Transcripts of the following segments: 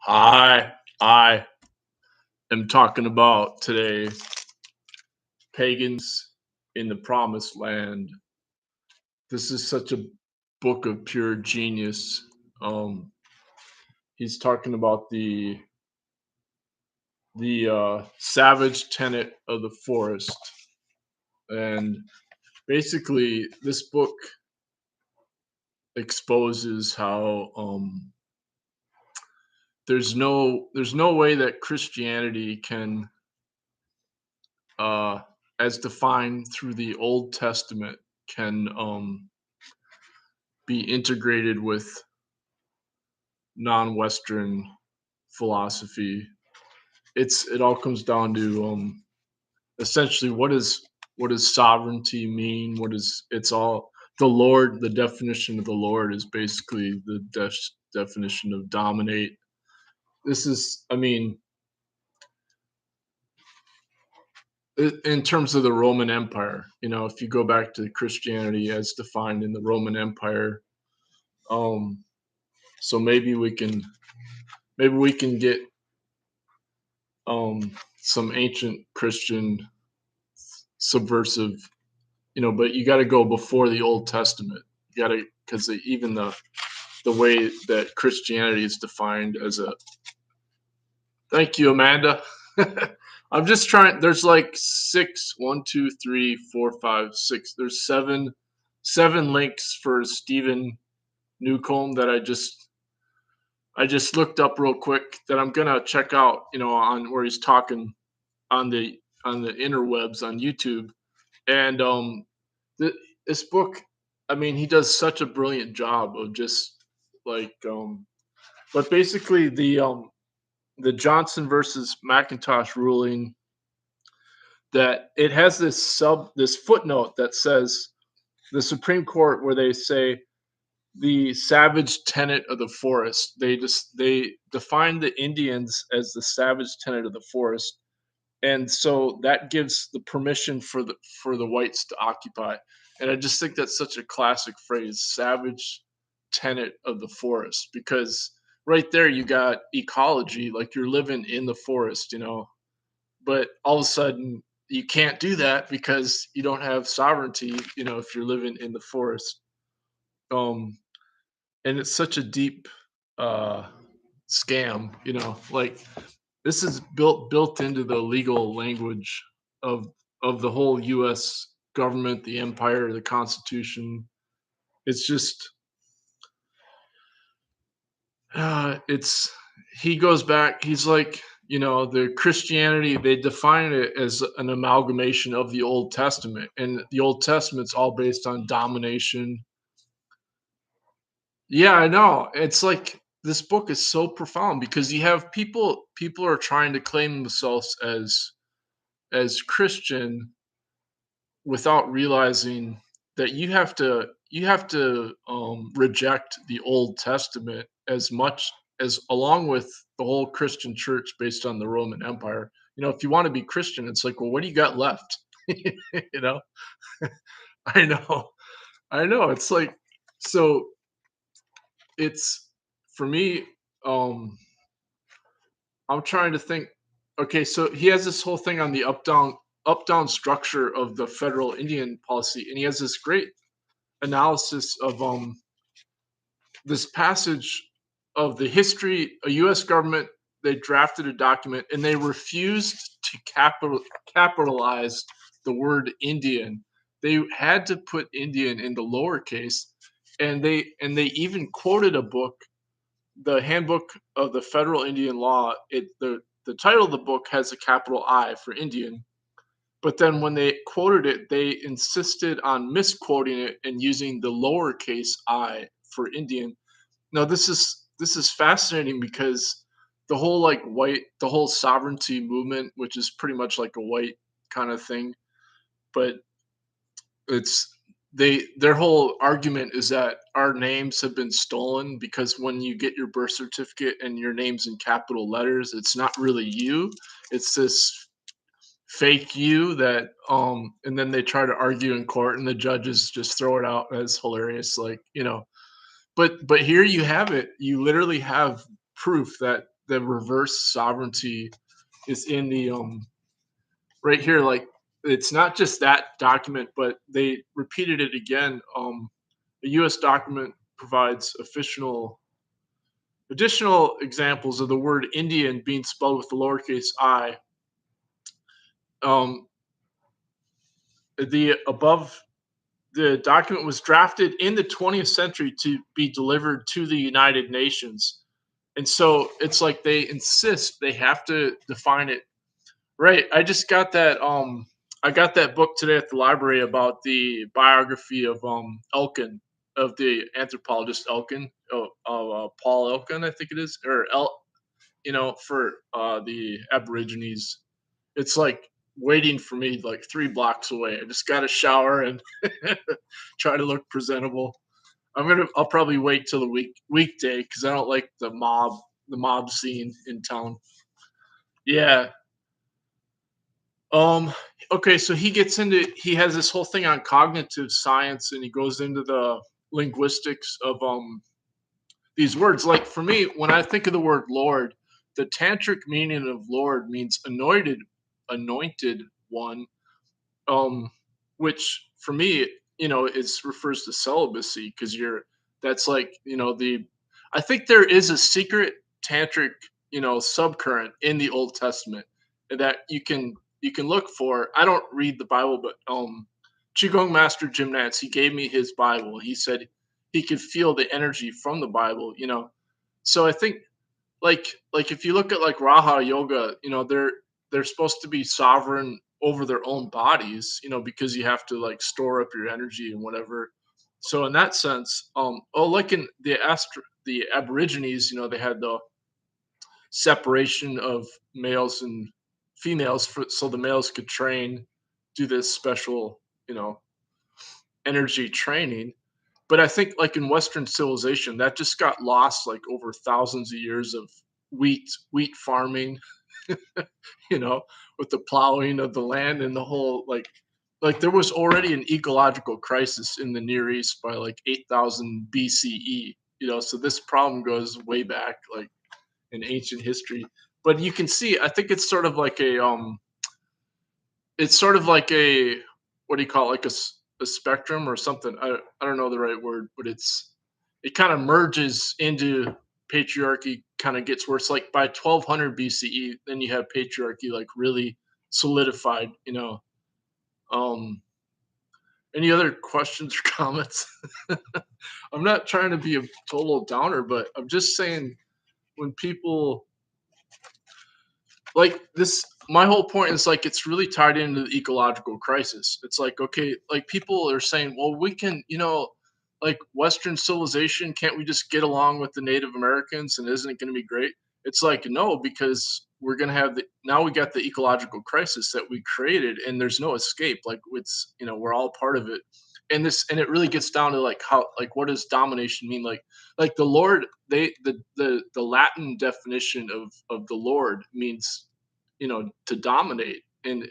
I am talking about today pagans in the promised land. This is such a book of pure genius. Um, he's talking about the savage tenant of the forest, and basically this book exposes how there's no way that Christianity can uh, as defined through the Old Testament can be integrated with non-Western philosophy. It all comes down to essentially what does sovereignty mean? What is it's all the Lord? The definition of the Lord is basically the definition of dominate. This is, I mean, in terms of the Roman Empire. If you go back to Christianity as defined in the Roman Empire, um, so maybe we can get some ancient Christian subversive, but you got to go before the Old Testament. You got to, because even the way that Christianity is defined as a. Thank you, Amanda. I'm just trying. There's like six, one, two, three, four, five, six. There's seven links for Stephen Newcomb that I just looked up real quick that I'm gonna check out. On where he's talking on the interwebs on YouTube. And th- this book, I mean, he does such a brilliant job of just like, but basically the Johnson versus McIntosh ruling, that it has this footnote that says the Supreme Court, where they say the savage tenant of the forest. They define the Indians as the savage tenant of the forest, and so that gives the permission for the whites to occupy. And I just think that's such a classic phrase, savage tenant of the forest, because right there you got ecology, like you're living in the forest, but all of a sudden you can't do that because you don't have sovereignty, if you're living in the forest. um and it's such a deep uh scam, like this is built into the legal language of the whole US government, the empire, the constitution. It's just it's he goes back, he's like, the Christianity, they define it as an amalgamation of the Old Testament, and the Old Testament's all based on domination. Yeah, I know. It's like this book is so profound because you have people are trying to claim themselves as Christian without realizing that you have to reject the Old Testament as much as along with the whole Christian church based on the Roman Empire. If you want to be Christian, it's like, well, what do you got left? you know, I know, I know. It's like, so it's for me. Um, I'm trying to think. Okay, so he has this whole thing on the up down structure of the federal Indian policy, and he has this great analysis of this passage of the history. A U.S. government, they drafted a document and they refused to capitalize the word Indian. They had to put Indian in the lowercase, and they even quoted a book, the Handbook of the Federal Indian Law. The title of the book has a capital I for Indian, but then when they quoted it, they insisted on misquoting it and using the lowercase I for Indian. Now this is fascinating because the whole sovereignty movement, which is pretty much like a white kind of thing, but it's their whole argument is that our names have been stolen, because when you get your birth certificate and your name's in capital letters, it's not really you. It's this fake you that and then they try to argue in court, and the judges just throw it out as hilarious, like, but here you have it. You literally have proof that the reverse sovereignty is in the right here. Like it's not just that document, but they repeated it again. The U.S. document provides additional examples of the word Indian being spelled with the lowercase I. Um, the above the document was drafted in the 20th century to be delivered to the United Nations. And so it's like they insist they have to define it. Right. I got that book today at the library about the biography of Elkin, of the anthropologist Elkin, Paul Elkin, I think it is, or for the Aborigines. It's like waiting for me like 3 blocks away. I just got to shower and try to look presentable. I'll probably wait till the weekday because I don't like the mob scene in town. Yeah. Um, okay, so he has this whole thing on cognitive science and he goes into the linguistics of these words. Like for me, when I think of the word Lord, the tantric meaning of Lord means anointed one, um, which for me, is refers to celibacy because that's like, I think there is a secret tantric, subcurrent in the Old Testament that you can look for. I don't read the Bible, but Qigong Master Jim Nance, he gave me his Bible. He said he could feel the energy from the Bible. So I think like if you look at like Raha Yoga, they're supposed to be sovereign over their own bodies, because you have to like store up your energy and whatever. So in that sense, like in the Aborigines, they had the separation of males and females so the males could do this special, energy training. But I think like in Western civilization, that just got lost like over thousands of years of wheat farming, you know, with the plowing of the land and the whole like there was already an ecological crisis in the Near East by like 8,000 BCE, so this problem goes way back like in ancient history. But you can see, I think it's sort of like a what do you call it, like a spectrum or something. I don't know the right word, but it kind of merges into patriarchy, kind of gets worse. Like by 1200 BCE, then you have patriarchy like really solidified. Um, any other questions or comments? I'm not trying to be a total downer, but I'm just saying when people like this, my whole point is like it's really tied into the ecological crisis. It's like, okay, like people are saying, well, we can, like Western civilization, can't we just get along with the Native Americans and isn't it going to be great? It's like, no, because we're going to have now we got the ecological crisis that we created and there's no escape. Like we're all part of it. And it really gets down to like how, like, what does domination mean? Like the Lord, the Latin definition of the Lord means, to dominate, and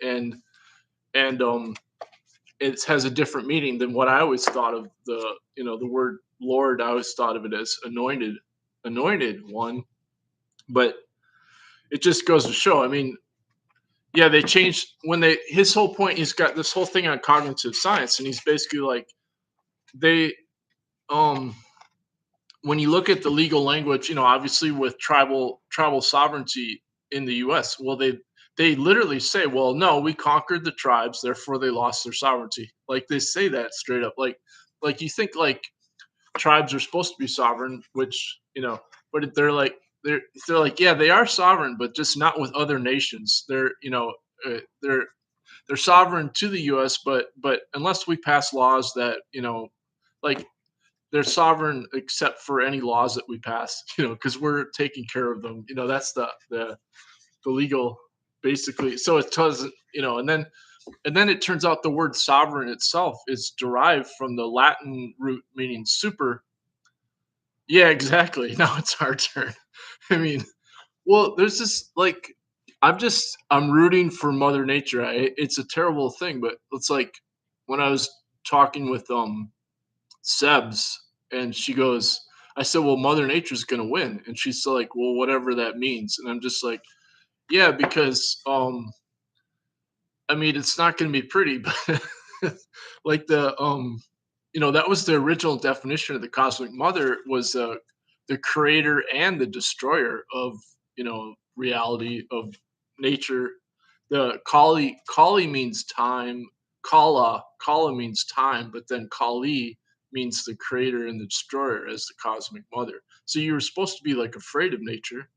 it has a different meaning than what I always thought of the word Lord. I always thought of it as anointed one, but it just goes to show. I mean, yeah, they changed his whole point. He's got this whole thing on cognitive science, and he's basically like they um when you look at the legal language, obviously with tribal sovereignty in the U.S., well, they literally say, well, no, we conquered the tribes, therefore they lost their sovereignty. Like they say that straight up. Like you think like tribes are supposed to be sovereign, which but they're like, yeah, they are sovereign, but just not with other nations. They're sovereign to the U.S., but unless we pass laws that like they're sovereign except for any laws that we pass, because we're taking care of them. That's the legal, basically. So it doesn't, and then it turns out the word sovereign itself is derived from the Latin root meaning super. Yeah, exactly. Now it's our turn. I mean, well, there's this like I'm rooting for Mother Nature. It's a terrible thing, but it's like when I was talking with Sebs, and she goes, I said, well, Mother Nature's gonna win. And she's like, well, whatever that means. And I'm just like, yeah, because I mean, it's not gonna be pretty, but like that was the original definition of the cosmic mother was the creator and the destroyer of reality of nature. The Kali means time. Kala means time, but then Kali means the creator and the destroyer as the cosmic mother. So you were supposed to be like afraid of nature.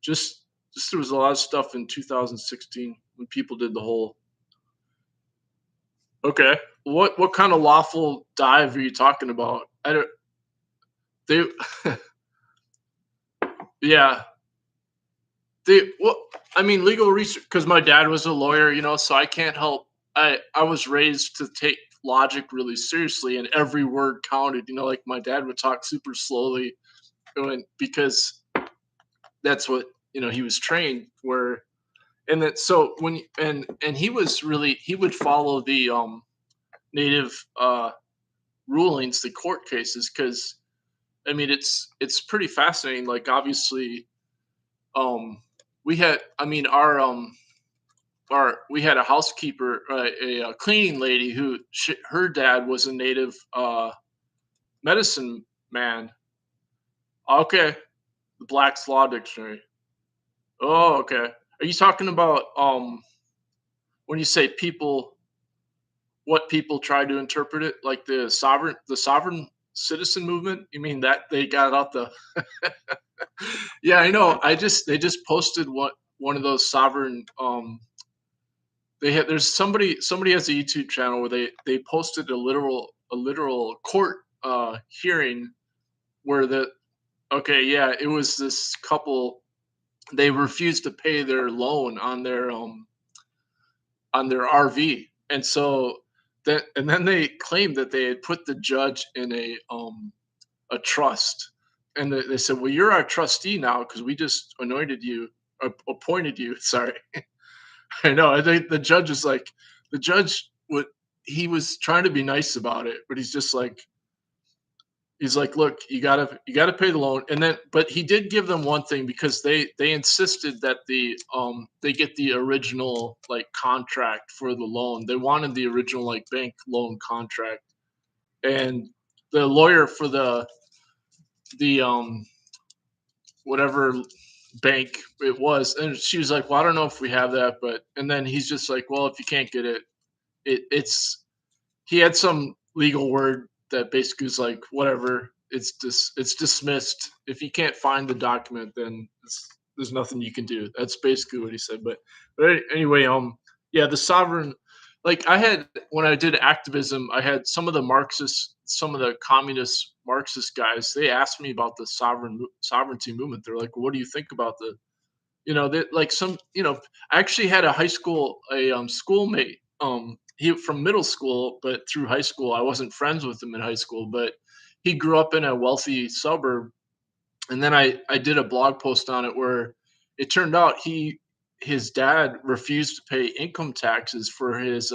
Just just there was a lot of stuff in 2016 when people did the whole. Okay. What kind of lawful dive are you talking about? I don't. They. Yeah. They. Well, I mean, legal research because my dad was a lawyer, so I can't help. I was raised to take logic really seriously, and every word counted. Like my dad would talk super slowly, because that's what he was trained where. And that so when and he would follow the native rulings, the court cases, because I mean it's pretty fascinating. Like obviously, um, we had I mean our we had a housekeeper, a cleaning lady who her dad was a native medicine man. Okay, the Black's Law Dictionary. Oh, okay. Are you talking about when you say people? What people try to interpret it like the sovereign citizen movement? You mean that they got out the. Yeah, I know. They just posted one of those sovereign they had there's somebody has a YouTube channel where they posted a literal court hearing where the okay, yeah, it was this couple. They refused to pay their loan on their RV. And so then they claimed that they had put the judge in a trust. And they said, "Well, you're our trustee now because we just appointed you." Sorry. I know. I think the judge is like the judge would he was trying to be nice about it, but he's like, look, you gotta pay the loan. And then but he did give them one thing because they insisted that they get the original like contract for the loan. They wanted the original like bank loan contract. And the lawyer for the whatever bank it was, and she was like, well, I don't know if we have that, but and then he's just like, well, if you can't get it, it's he had some legal word that basically was like, whatever, it's dismissed. If you can't find the document, then there's nothing you can do. That's basically what he said. But anyway, yeah, the sovereign. Like I had when I did activism, I had some of the communist Marxist guys. They asked me about the sovereignty movement. They're like, "What do you think about the?" That like some. I actually had a schoolmate he from middle school, but through high school, I wasn't friends with him in high school, but he grew up in a wealthy suburb. And then I did a blog post on it where it turned out his dad refused to pay income taxes for his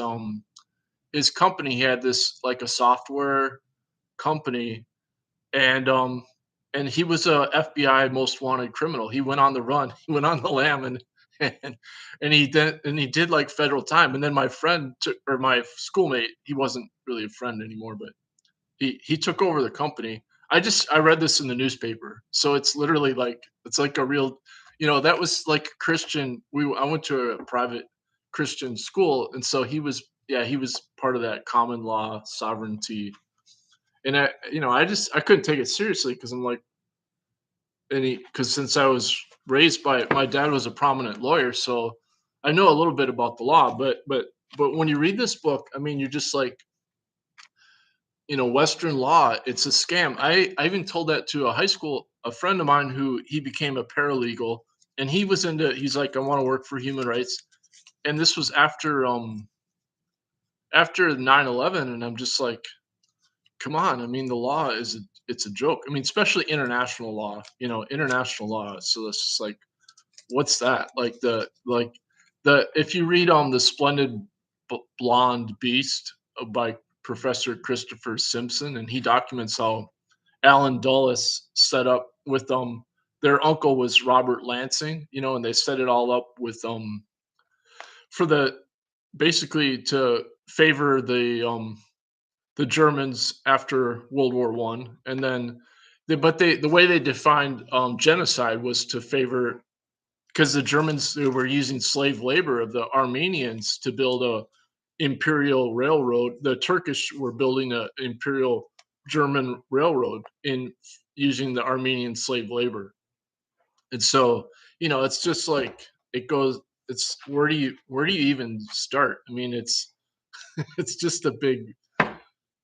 company. He had this like a software company, and and he was a FBI most wanted criminal. He went on the run. He went on the lam, and and he did like federal time. And then my friend or my schoolmate, he wasn't really a friend anymore, but he took over the company. I read this in the newspaper, so it's literally like it's like a real, that was like Christian. I went to a private Christian school, and so he was part of that common law sovereignty. And I couldn't take it seriously because I'm like, because since I was raised by my dad was a prominent lawyer, so I know a little bit about the law. But when you read this book, I mean, you're just like, Western law, it's a scam. I even told that to a friend of mine who he became a paralegal, and he's like, I want to work for human rights. And this was after 9/11, and I'm just like, come on. I mean, the law it's a joke. I mean, especially international law. So it's just like, what's that? Like the if you read The Splendid Blonde Beast by Professor Christopher Simpson, and he documents how Alan Dulles set up with their uncle was Robert Lansing, and they set it all up with for the basically to favor the Germans after World War One, and then the way they defined genocide was to favor because the Germans they were using slave labor of the Armenians to build a imperial railroad. The Turkish were building a imperial German railroad in using the Armenian slave labor. And so, it's just like it goes it's where do you even start? I mean, it's it's just a big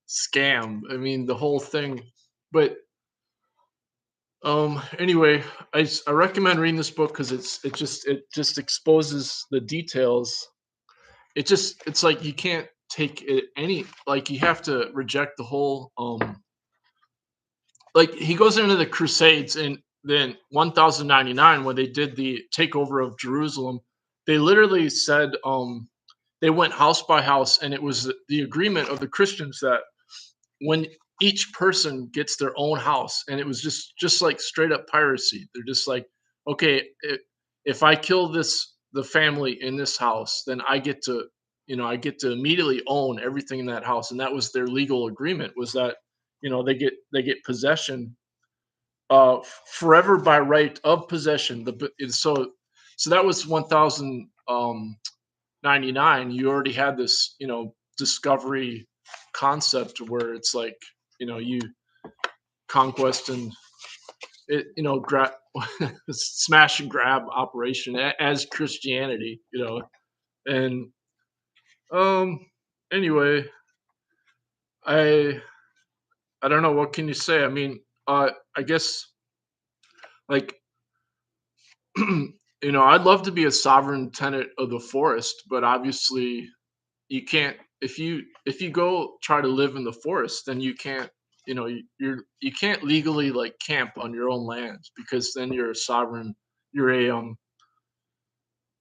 scam. I mean, the whole thing. But anyway, I recommend reading this book because it just exposes the details. It's like you can't take it any like you have to reject the whole like he goes into the Crusades and then 1099 when they did the takeover of Jerusalem, they literally said they went house by house and it was the agreement of the Christians that when each person gets their own house and it was just like straight up piracy. They're just like, okay, if I kill the family in this house, then I get to immediately own everything in that house. And that was their legal agreement was that they get possession forever by right of possession. So that was 1099. You already had this discovery concept where it's like you conquest and grab smash and grab operation as Christianity, and um anyway, I I don't know what can you say. I mean, I guess like I'd love to be a sovereign tenant of the forest, but obviously you can't if you go try to live in the forest, then you can't you can't legally like camp on your own land because then you're a sovereign. You're a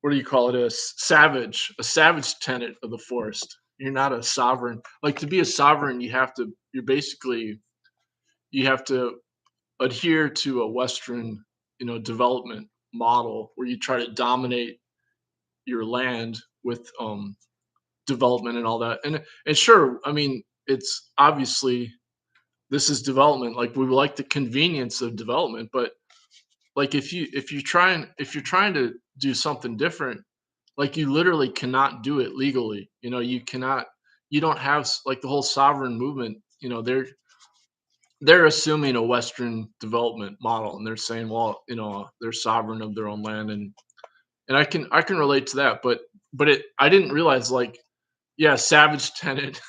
what do you call it? A savage tenant of the forest. You're not a sovereign. Like to be a sovereign, you have to adhere to a Western development model where you try to dominate your land with development and all that. And sure, I mean, it's obviously this is development. Like we like the convenience of development, but like if you're trying to do something different, like you literally cannot do it legally. You cannot. You don't have like the whole sovereign movement. They're assuming a Western development model, and they're saying, well, they're sovereign of their own land, and I can relate to that, but I didn't realize like yeah, savage tenant.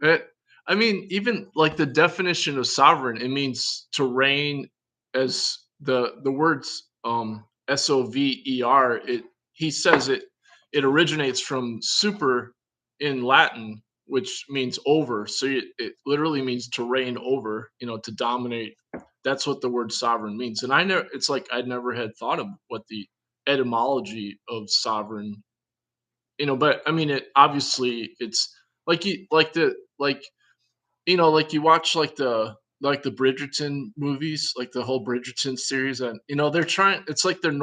It, I mean, even like the definition of sovereign, it means to reign as the words sover. He says it originates from super in Latin, which means over. So it literally means to reign over, to dominate. That's what the word sovereign means. And I never, it's like I'd never had thought of what the etymology of sovereign but I mean it obviously it's like you like you watch like the Bridgerton movies, like the whole Bridgerton series, and they're trying it's like they're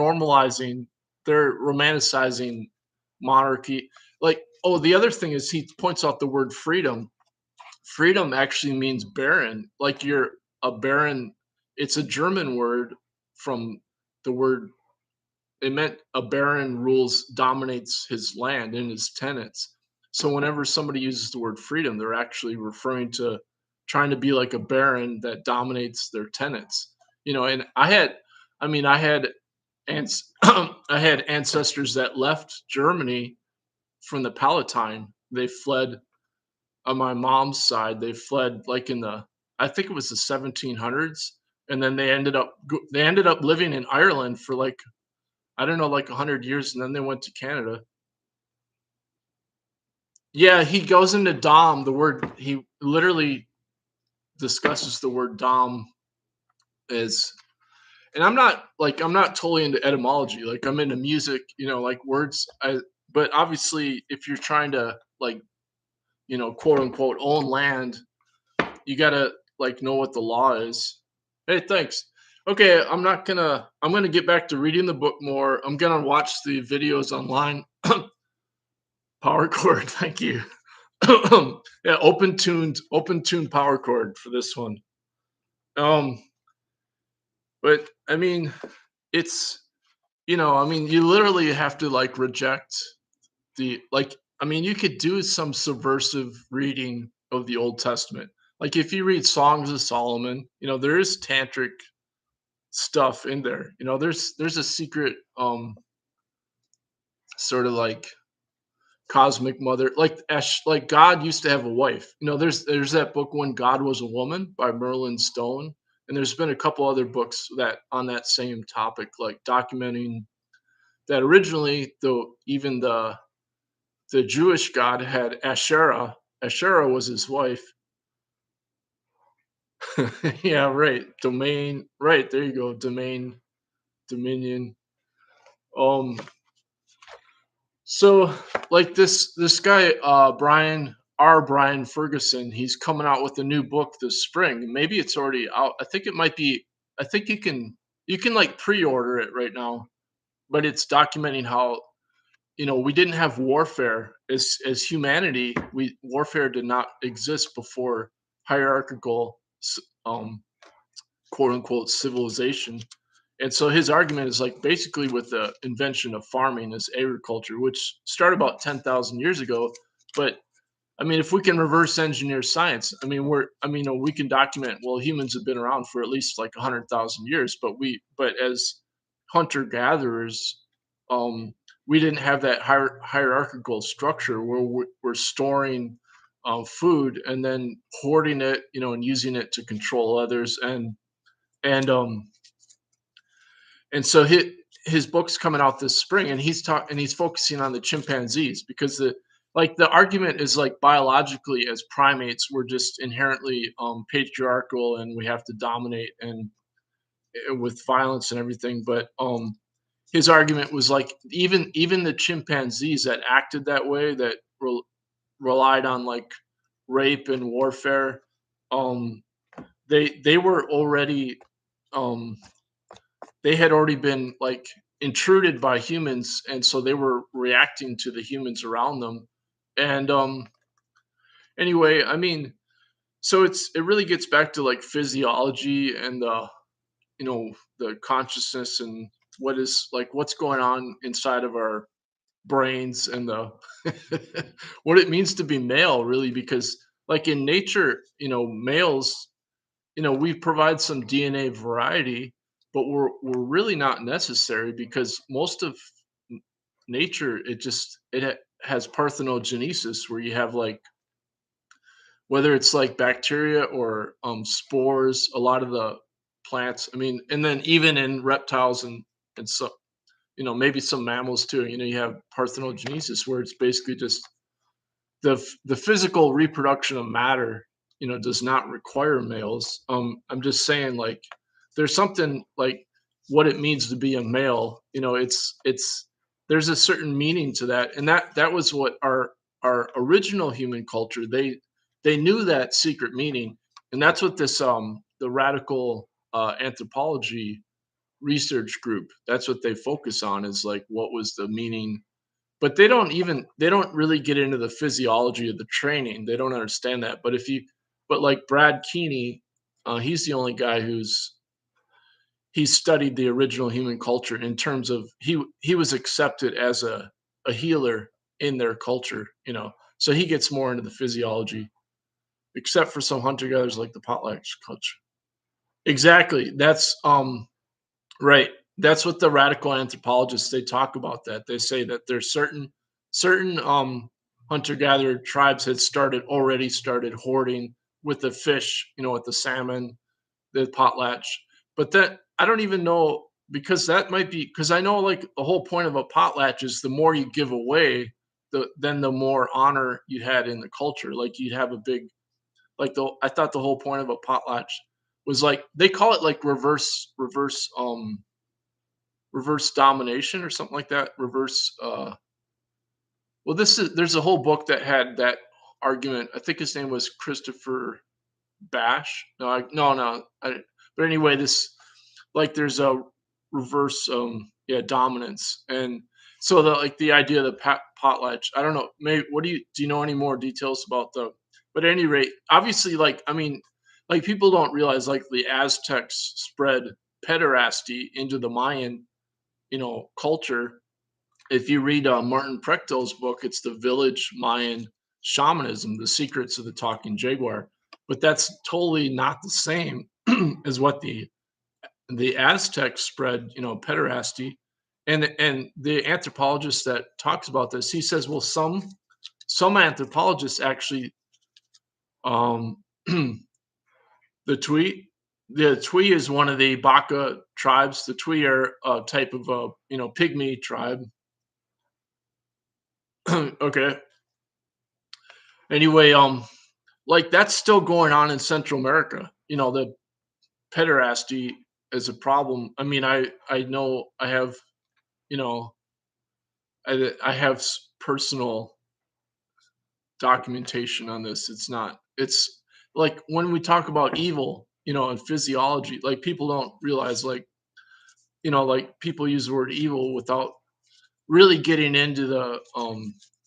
romanticizing monarchy. Like, oh, the other thing is he points out the word freedom. Freedom actually means barren. Like you're a barren, it's a German word from the word it meant a baron rules dominates his land and his tenants. So whenever somebody uses the word freedom, they're actually referring to trying to be like a baron that dominates their tenants. And I had ants I had ancestors that left Germany from the Palatine. They fled on my mom's side. They fled like in the I think it was the 1700s, and then they ended up living in Ireland for like I don't know, like 100 years, and then they went to Canada. Yeah, he goes into dom. He literally discusses the word dom as, and I'm not totally into etymology. Like I'm into music, like words. But obviously, if you're trying to like, quote unquote, own land, you gotta. like know what the law is. Hey, thanks. Okay, I'm gonna get back to reading the book more. I'm gonna watch the videos online. Power chord, thank you. Yeah, open tuned power chord for this one. Um, but I mean, it's I mean, you literally have to like reject the like. I mean, you could do some subversive reading of the Old Testament. Like if you read Songs of Solomon, there is tantric stuff in there. There's a secret sort of like cosmic mother, like God used to have a wife. There's that book When God Was a Woman by Merlin Stone, and there's been a couple other books that on that same topic, like documenting that originally, though, even the Jewish God had Asherah. Asherah was his wife. Yeah, right. Domain. Right there you go. Domain, dominion. Um. So, like this guy, Brian Ferguson, he's coming out with a new book this spring. Maybe it's already out. I think it might be. I think you can like pre-order it right now. But it's documenting how we didn't have warfare as humanity. We Warfare did not exist before hierarchical, um, quote unquote, civilization. And so his argument is like basically with the invention of farming is agriculture, which started about 10,000 years ago. But I mean, if we can reverse engineer science, we can document, well, humans have been around for at least like 100,000 years, but as hunter gatherers, we didn't have that hierarchical structure where we're storing food and then hoarding it, and using it to control others. And and so his book's coming out this spring, and he's focusing on the chimpanzees because the argument is like biologically as primates we're just inherently patriarchal and we have to dominate and with violence and everything. But his argument was like even the chimpanzees that acted that way, that relied on like rape and warfare, um they were already um they had already been like intruded by humans, and so they were reacting to the humans around them. And anyway, I mean, so it really gets back to like physiology and the consciousness and what's going on inside of our brains and the what it means to be male, really. Because like in nature, males, we provide some DNA variety, but we're really not necessary because most of nature, has parthenogenesis, where you have like, whether it's like bacteria or spores, a lot of the plants. I mean, and then even in reptiles and so maybe some mammals too. You have parthenogenesis, where it's basically just the physical reproduction of matter, does not require males. I'm just saying, like, there's something like what it means to be a male. It's there's a certain meaning to that, and that was what our original human culture, they knew that secret meaning, and that's what this the radical anthropology research group, that's what they focus on, is like what was the meaning. But they don't really get into the physiology of the training. They don't understand that. But like Brad Keeney, he's the only guy he's studied the original human culture in terms of he was accepted as a healer in their culture, so he gets more into the physiology, except for some hunter gatherers like the potlatch culture. Exactly. That's right. That's what the radical anthropologists, they talk about that. They say that there's certain hunter-gatherer tribes had already started hoarding with the fish, with the salmon, the potlatch. But that I don't even know, because that might be, because I know like the whole point of a potlatch is the more you give away, the more honor you had in the culture. Like you'd have a big, like, I thought the whole point of a potlatch was like, they call it like reverse domination or something like that. Reverse well, there's a whole book that had that argument. I think his name was Christopher. bash. No, no, no. But anyway, this like there's a reverse yeah, dominance, and so the idea of the potlatch. I don't know. Maybe what do you know any more details about the? But at any rate, obviously, like I mean, like people don't realize like the Aztecs spread pederasty into the Mayan, culture. If you read Martin Prechtel's book, it's the Village Mayan Shamanism: The Secrets of the Talking Jaguar. But that's totally not the same as what the Aztecs spread, pederasty. And the anthropologist that talks about this, he says, well, some anthropologists actually, um, the Twi, the Twi is one of the Baka tribes. The Twi are a type of pygmy tribe. Okay. Anyway, like that's still going on in Central America. The pederasty is a problem. I mean, I know I have, you know I have personal documentation on this. It's like when we talk about evil, and physiology, like people don't realize, like, like people use the word evil without really getting into the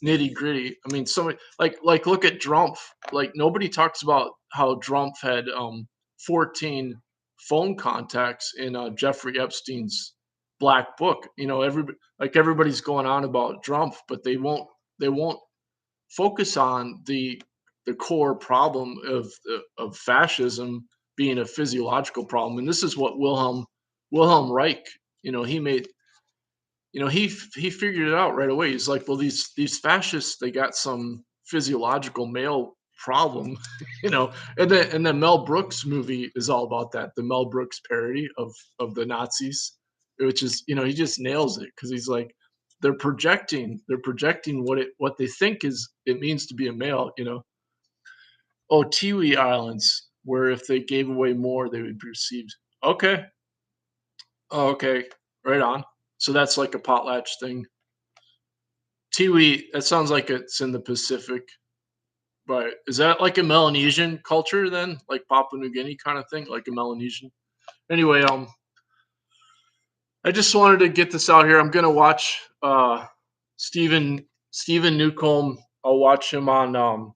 nitty gritty. I mean, so like look at Drumpf. Like nobody talks about how Drumpf had 14 phone contacts in Jeffrey Epstein's black book. Everybody's going on about Drumpf, but they won't focus on the core problem of fascism being a physiological problem. And this is what Wilhelm Reich, he made. He figured it out right away. He's like, well, these fascists, they got some physiological male problem, and then Mel Brooks movie is all about that. The Mel Brooks parody of the Nazis, which is, he just nails it because he's like, they're projecting what they think it means to be a male. Oh, Tiwi Islands, where if they gave away more, they would be received. Okay. Oh, okay. Right on. So that's like a potlatch thing. Tiwi, that sounds like it's in the Pacific, but is that like a Melanesian culture then? Like Papua New Guinea kind of thing, like a Melanesian? Anyway, I just wanted to get this out here. I'm gonna watch Stephen Newcomb. I'll watch him on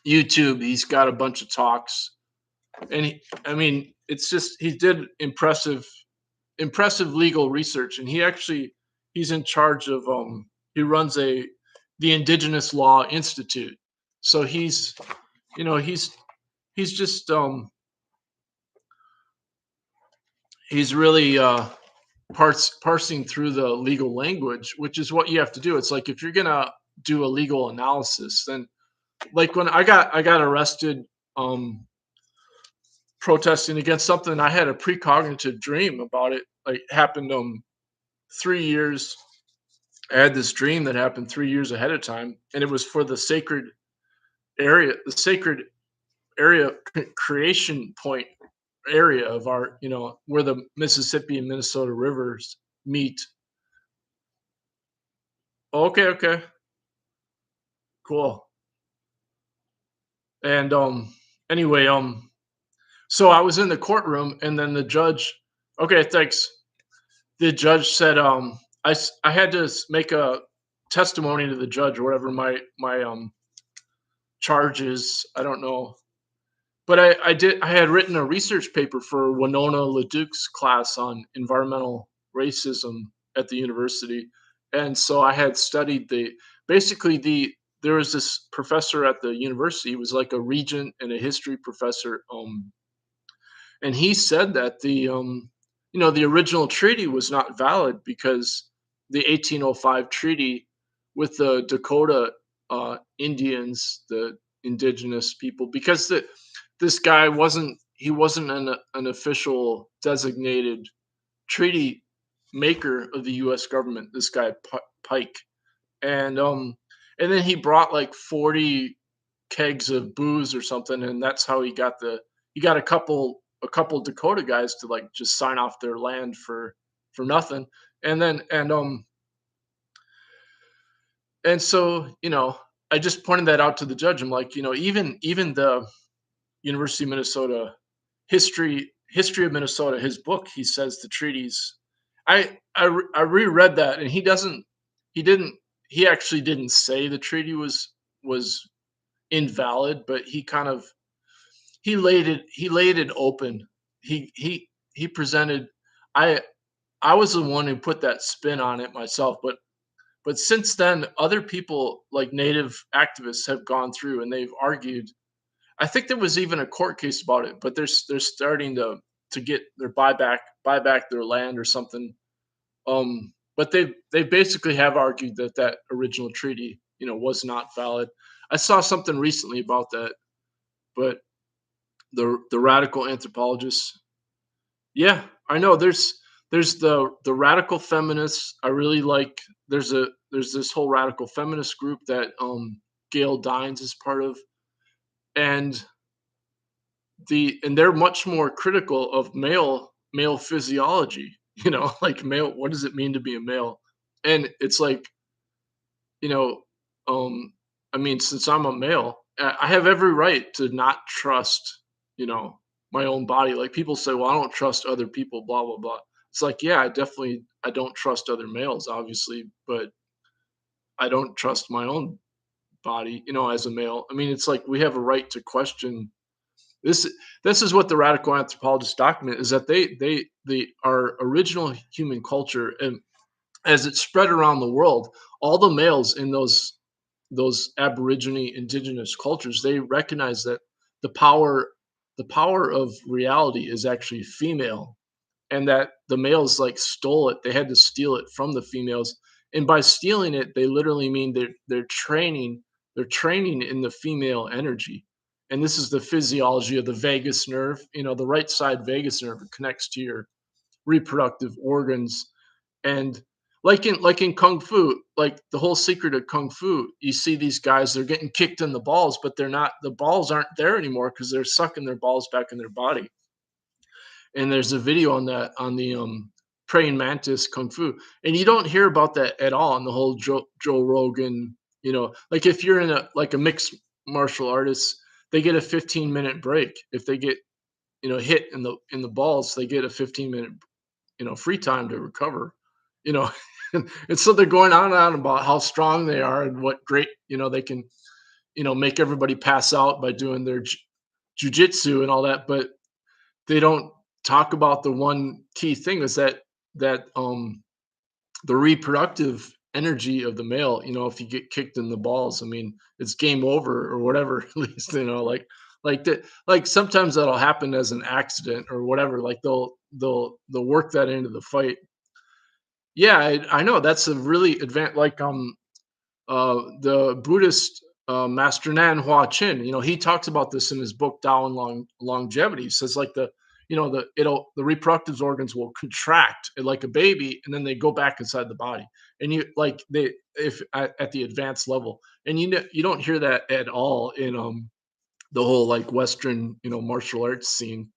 YouTube. He's got a bunch of talks, and I mean, it's just he did impressive legal research, and he's in charge of he runs the Indigenous Law Institute. So you know he's just he's really parsing through the legal language, which is what you have to do. It's like if you're gonna do a legal analysis, then like when I got arrested protesting against something, I had a precognitive dream about it. Like happened 3 years. I had this dream that happened 3 years ahead of time, and it was for the sacred area creation point area of our, where the Mississippi and Minnesota rivers meet. Okay, okay, cool. And anyway, so I was in the courtroom, and then the judge. Okay, thanks. The judge said, I had to make a testimony to the judge or whatever my charges. I don't know, but I had written a research paper for Winona LeDuc's class on environmental racism at the university, and so I had studied basically there was this professor at the university. He was like a regent and a history professor, and he said that the original treaty was not valid because the 1805 treaty with the Dakota Indians, the indigenous people, because this guy wasn't an official designated treaty maker of the U.S. government. This guy Pike, and and then he brought like 40 kegs of booze or something, and that's how he got a couple Dakota guys to like just sign off their land for nothing, and then and so I just pointed that out to the judge. I'm like, even the University of Minnesota history of Minnesota, his book, he says the treaties. I reread that, and he didn't he actually didn't say the treaty was invalid, but he laid it open. He presented. I I was the one who put that spin on it myself, but since then, other people like native activists have gone through and they've argued. I think there was even a court case about it, but they're starting to get their buy back their land or something. But they basically have argued that that original treaty, was not valid. I saw something recently about that, but the radical anthropologists. Yeah, I know. There's the radical feminists. I really like. There's this whole radical feminist group that Gail Dines is part of, and and they're much more critical of male physiology. Like male. What does it mean to be a male? And it's like, you know, um, I mean, since I'm a male, I have every right to not trust, my own body. Like people say, well, I don't trust other people, blah blah blah. It's like, yeah, I don't trust other males, obviously, but I don't trust my own body, as a male. I mean, it's like we have a right to question this. This is what the radical anthropologists document is that our original human culture, and as it spread around the world, all the males in those aborigine indigenous cultures, they recognize that the power the power of reality is actually female, and that the males like stole it. They had to steal it from the females, and by stealing it, they literally mean they're training in the female energy. And this is the physiology of the vagus nerve. The right side vagus nerve connects to your reproductive organs. And like in kung fu, like the whole secret of kung fu, you see these guys, they're getting kicked in the balls, but the balls aren't there anymore because they're sucking their balls back in their body. And there's a video on that on the praying mantis kung fu, and you don't hear about that at all in the whole Joe Rogan. Like if you're in a mixed martial artist, they get a 15-minute break. If they get hit in the balls, they get a 15-minute free time to recover. you know and so they're going on and on about how strong they are and what great, they can make everybody pass out by doing their jujitsu and all that, but they don't talk about the one key thing is that the reproductive energy of the male. If you get kicked in the balls, I mean, it's game over or whatever. At least, like sometimes that'll happen as an accident or whatever. Like they'll work that into the fight. Yeah, I know that's a really advanced, like the Buddhist master Nan Hua Chin. He talks about this in his book Tao and Longevity. He says like the reproductive organs will contract like a baby, and then they go back inside the body. And you like they if at the advanced level, and you don't hear that at all in the whole like Western martial arts scene.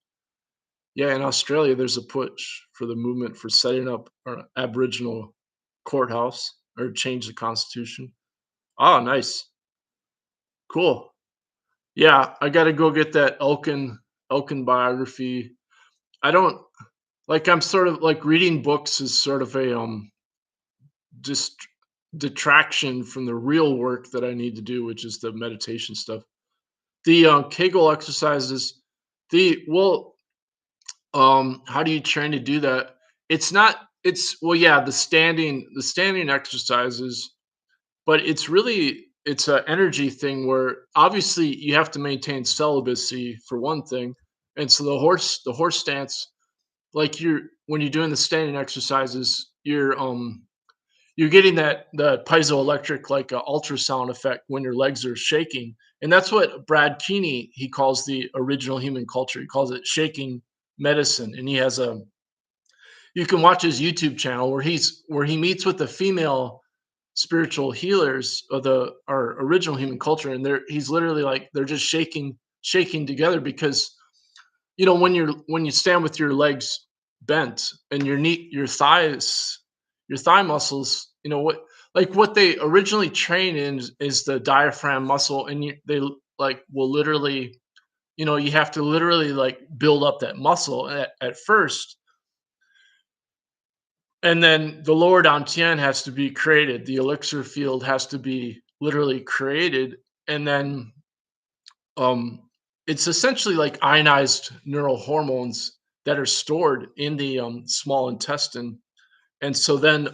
Yeah, in Australia, there's a push for the movement for setting up an Aboriginal courthouse or change the constitution. Oh, nice. Cool. Yeah, I gotta go get that Elkin biography. I don't I'm sort of like reading books is sort of a just detraction from the real work that I need to do, which is the meditation stuff. The Kegel exercises, how do you train to do that? It's not it's well, yeah, the standing exercises, but it's a energy thing where obviously you have to maintain celibacy for one thing. And so the horse stance, like when you're doing the standing exercises, you're getting the piezoelectric like ultrasound effect when your legs are shaking. And that's what Brad Keeney, he calls the original human culture. He calls it shaking medicine. And he has a you can watch his YouTube channel where he meets with the female spiritual healers of our original human culture, and he's literally like they're just shaking together because when you stand with your legs bent and your thigh muscles, what like what they originally train in is the diaphragm muscle, and they like will literally, you have to literally like build up that muscle at first, and then the lower dantian has to be created. The elixir field has to be literally created, and then um, it's essentially like ionized neural hormones that are stored in the small intestine, and so then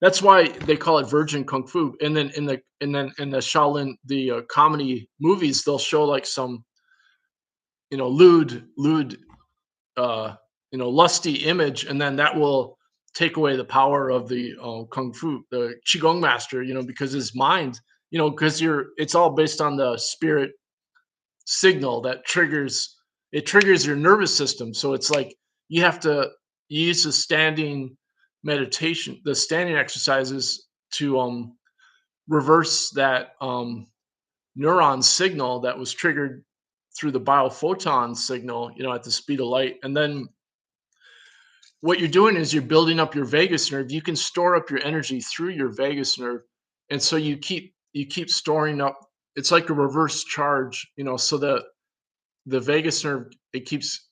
that's why they call it virgin kung fu. And then in the Shaolin, the comedy movies, they'll show like some, lewd, uh, lusty image, and then that will take away the power of the kung fu, the qigong master, because his mind, because it's all based on the spirit signal that triggers your nervous system. So it's like you have to use the standing meditation, the standing exercises to reverse that neuron signal that was triggered through the biophoton signal, at the speed of light. And then what you're doing is you're building up your vagus nerve. You can store up your energy through your vagus nerve, and so you keep storing up. It's like a reverse charge, so the vagus nerve, it keeps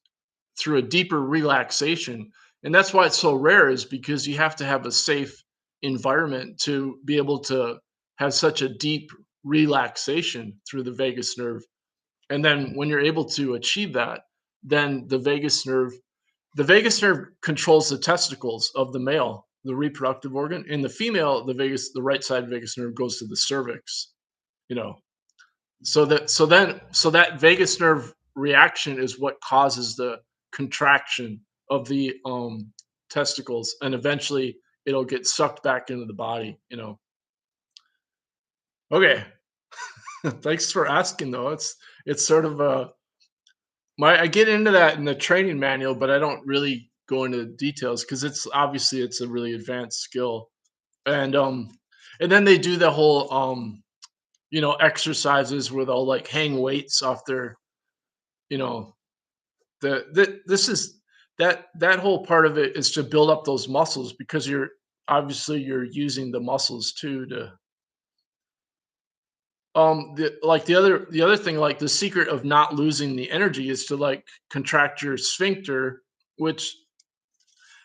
through a deeper relaxation. And that's why it's so rare, is because you have to have a safe environment to be able to have such a deep relaxation through the vagus nerve. And then when you're able to achieve that, then the vagus nerve controls the testicles of the male, the reproductive organ. In the female, the right side vagus nerve goes to the cervix, you know so that vagus nerve reaction is what causes the contraction of the testicles, and eventually it'll get sucked back into the body. Okay. Thanks for asking, though. It's sort of I get into that in the training manual, but I don't really go into details because it's a really advanced skill. And um and then they do the whole exercises where they'll like hang weights off their, you know this is that whole part of it is to build up those muscles, because you're using the muscles too to the other thing, like the secret of not losing the energy, is to like contract your sphincter, which,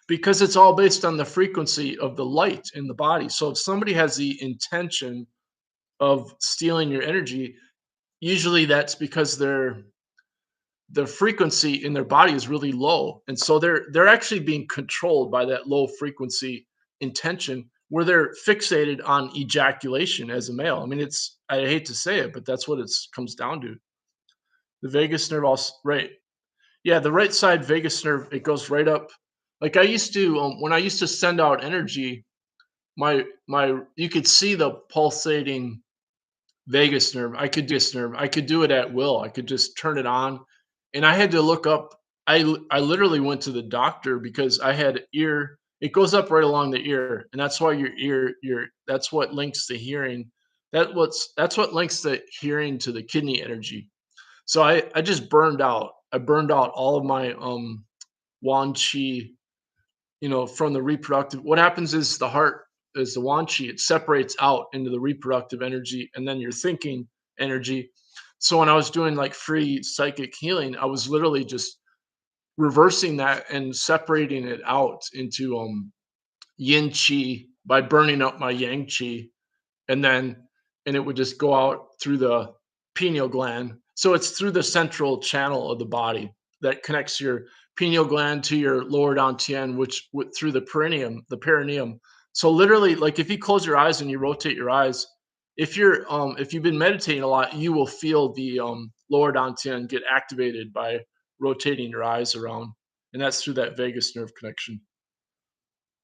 because it's all based on the frequency of the light in the body. So if somebody has the intention of stealing your energy, usually that's because the frequency in their body is really low, and so they're actually being controlled by that low frequency intention, where they're fixated on ejaculation as a male. I mean, I hate to say it, but that's what it comes down to. The vagus nerve, also, right? Yeah, the right side vagus nerve, it goes right up. Like I used to, when I used to send out energy, my you could see the pulsating vagus nerve. I could do it at will. I could just turn it on, and I had to look up. I literally went to the doctor because I had ear. It goes up right along the ear, and that's why that's what links the hearing. That's what links the hearing to the kidney energy. So I just burned out. I burned out all of my wan qi, from the reproductive. What happens is the heart, is the wan qi, it separates out into the reproductive energy and then your thinking energy. So when I was doing like free psychic healing, I was literally just reversing that and separating it out into yin qi by burning up my yang qi, and then and it would just go out through the pineal gland. So it's through the central channel of the body that connects your pineal gland to your lower dantian, which through the perineum. So literally, like if you close your eyes and you rotate your eyes, if you've been meditating a lot, you will feel the lower dantian get activated by rotating your eyes around, and that's through that vagus nerve connection.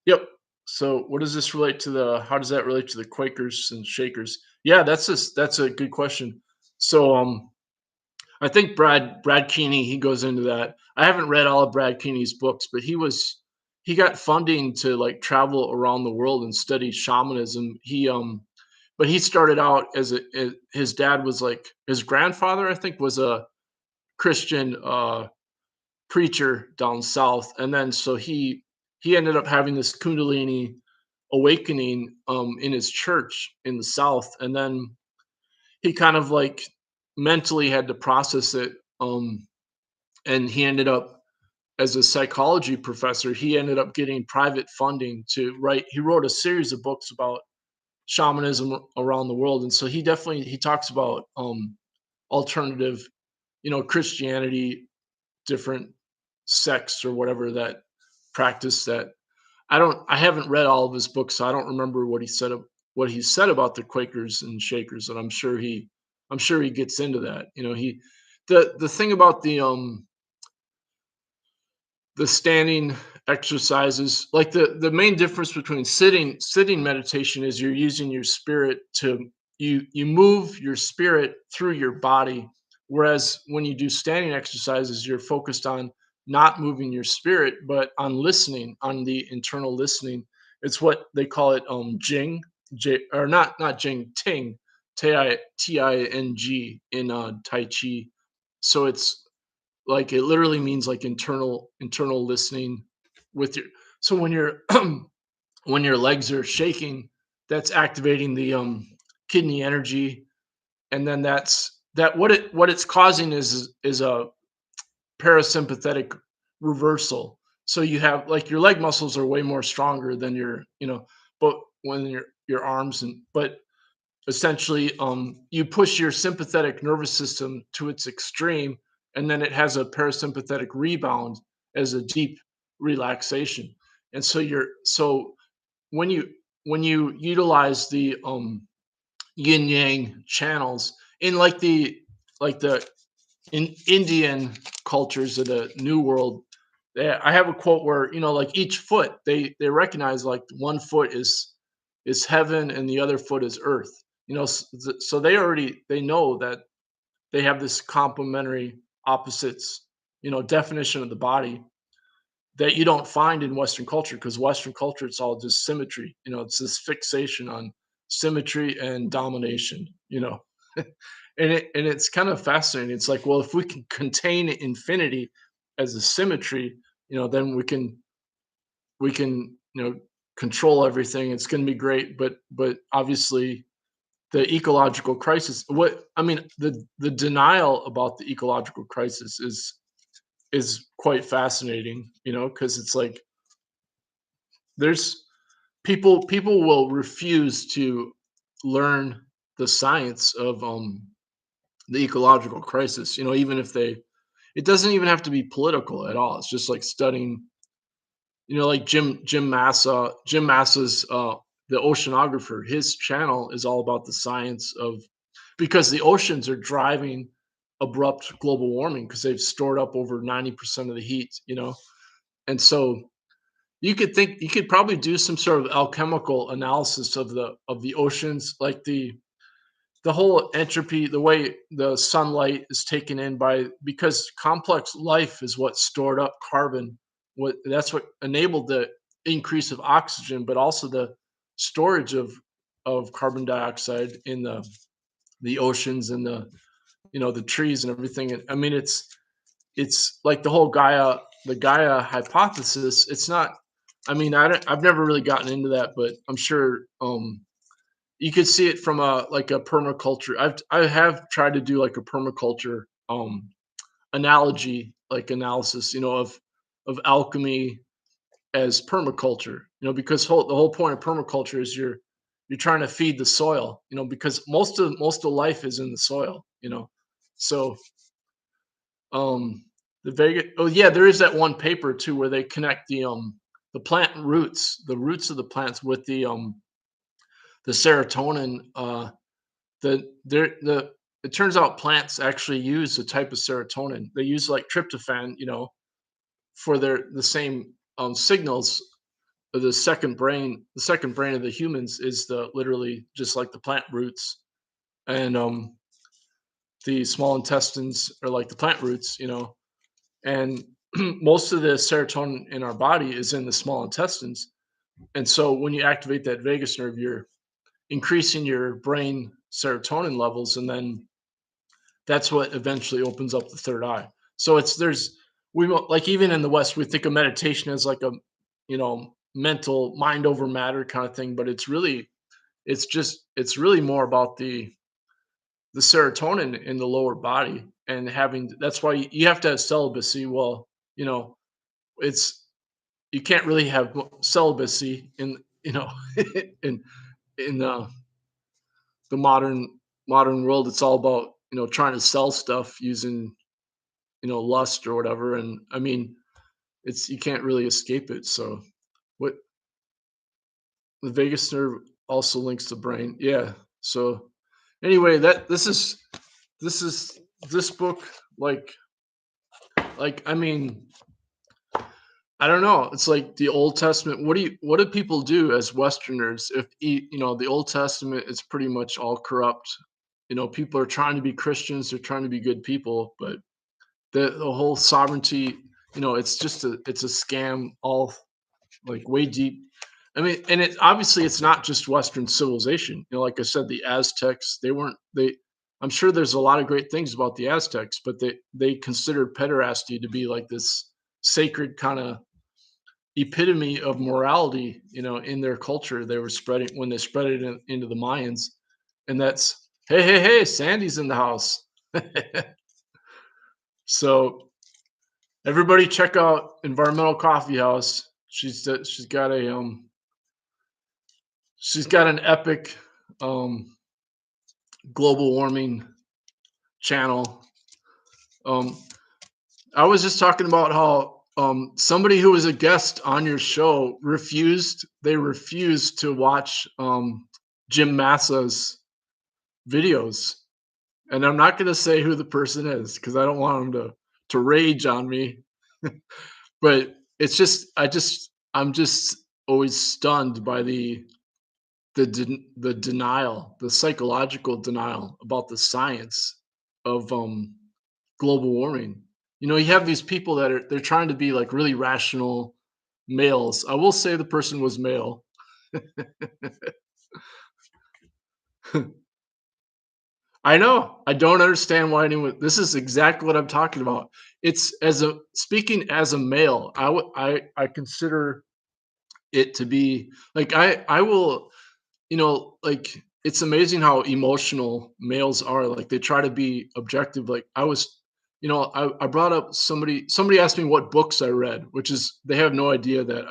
Yep. So what does this relate to how does that relate to the Quakers and Shakers? Yeah, that's a good question. So I think Brad Keeney, he goes into that. I haven't read all of Brad Keeney's books, but he got funding to like travel around the world and study shamanism. But he started out his dad was like, his grandfather, I think, was a Christian preacher down south, and then so he ended up having this kundalini awakening in his church in the South, and then he kind of like mentally had to process it, and he ended up as a psychology professor, he ended up getting private funding to write. He wrote a series of books about shamanism around the world, and so he talks about alternative, Christianity, different sects or whatever that practice that. I haven't read all of his books, so I don't remember what he said about the Quakers and Shakers, and I'm sure he gets into that. He the thing about the standing exercises, like the main difference between sitting meditation is you're using your spirit to, you move your spirit through your body, whereas when you do standing exercises you're focused on not moving your spirit but on listening, on the internal listening. It's what they call it, jing, or not jing, ting, ting in tai chi. So it's like, it literally means like internal listening with your, so when you're when your legs are shaking, that's activating the kidney energy, and then what it's causing is a parasympathetic reversal. So you have, like, your leg muscles are way more stronger than but when your arms, and but essentially, you push your sympathetic nervous system to its extreme, and then it has a parasympathetic rebound as a deep relaxation. And so when you utilize the yin yang channels in, like the in Indian cultures of the New World, I have a quote where, like, each foot, they recognize, like, one foot is heaven and the other foot is earth. So they know that they have this complementary opposites, definition of the body that you don't find in Western culture, because Western culture, it's all just symmetry. It's this fixation on symmetry and domination. And it's kind of fascinating. It's like, well, if we can contain infinity as a symmetry, then we can control everything. It's going to be great. But obviously, the ecological crisis, the denial about the ecological crisis is quite fascinating, because it's like, there's people will refuse to learn the science of the ecological crisis, even if it doesn't even have to be political at all. It's just like studying, like Jim Massa's the oceanographer. His channel is all about the science of, because the oceans are driving abrupt global warming because they've stored up over 90% of the heat, and so you could probably do some sort of alchemical analysis of the oceans, like the whole entropy, the way the sunlight is taken in by, because complex life is what stored up carbon. That's what enabled the increase of oxygen, but also the storage of carbon dioxide in the oceans and the trees and everything. And I mean, it's like the Gaia hypothesis. It's not. I mean, I've never really gotten into that, but I'm sure you could see it from a permaculture. I have tried to do like a permaculture analogy, like analysis, of alchemy as permaculture. Because the whole point of permaculture is you're trying to feed the soil. Because most of life is in the soil. So the Vega. Oh yeah, there is that one paper too where they connect the plant roots, the roots of the plants with the serotonin. The it turns out plants actually use a type of serotonin. They use like tryptophan, for the same signals. The second brain of the humans is the literally just like the plant roots, and the small intestines are like the plant roots, and most of the serotonin in our body is in the small intestines. And so when you activate that vagus nerve, you're increasing your brain serotonin levels, and then that's what eventually opens up the third eye. So it's there's we like, even in the West, we think of meditation as like a, mental mind over matter kind of thing, but it's really more about the serotonin in the lower body and having that's why you have to have celibacy. Well, you know, it's you can't really have celibacy in in in the modern world. It's all about trying to sell stuff using lust or whatever. And I mean, it's you can't really escape it. So what the vagus nerve also links the brain. Yeah. So anyway, that this is this book like I mean I don't know. It's like the Old Testament. What do people do as Westerners if the Old Testament is pretty much all corrupt? People are trying to be Christians, they're trying to be good people, but the whole sovereignty, it's a scam all like way deep. I mean, and it obviously it's not just Western civilization. Like I said, the Aztecs, they weren't they I'm sure there's a lot of great things about the Aztecs, but they considered pederasty to be like this sacred kind of epitome of morality, in their culture. They were spreading when they spread it into the Mayans, and that's hey, hey, hey, Sandy's in the house. So everybody, check out Environmental Coffee House. She's got an epic um, global warming channel. Um, I was just talking about how somebody who was a guest on your show refused to watch Jim Massa's videos. And I'm not going to say who the person is because I don't want him to rage on me. But I'm just always stunned by the denial, the psychological denial about the science of global warming. You have these people they're trying to be like really rational males. I will say the person was male. I know. I don't understand why anyone. This is exactly what I'm talking about. It's as a speaking as a male. I consider it to be like I will like it's amazing how emotional males are. Like they try to be objective. Like I brought up somebody asked me what books I read, which is they have no idea that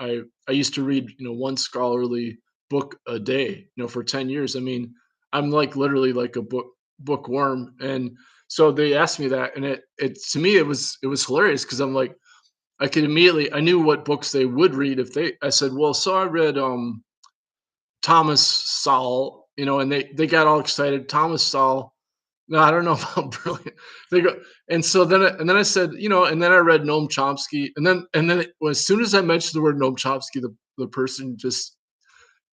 I used to read, one scholarly book a day, for 10 years. I mean, I'm like literally like a bookworm. And so they asked me that, and it to me it was hilarious because I'm like I knew what books they would read if they I said, well, so I read Thomas Sowell, and they got all excited. Thomas Sowell. No, I don't know about brilliant. They go, and so then I said, and then I read Noam Chomsky, well, as soon as I mentioned the word Noam Chomsky, the person just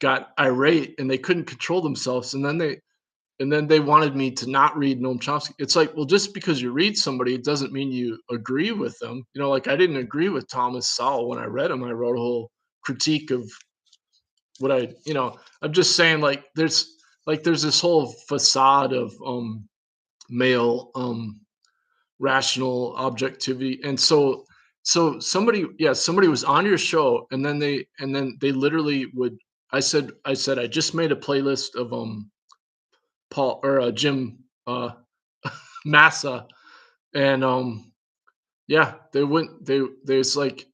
got irate and they couldn't control themselves, and then they wanted me to not read Noam Chomsky. It's like, well, just because you read somebody, it doesn't mean you agree with them. Like I didn't agree with Thomas Sowell when I read him. I wrote a whole critique of what I'm just saying there's this whole facade of male rational objectivity. And so somebody was on your show, and then they literally would I said I just made a playlist of Paul or Jim Massa. And yeah, they went they it's like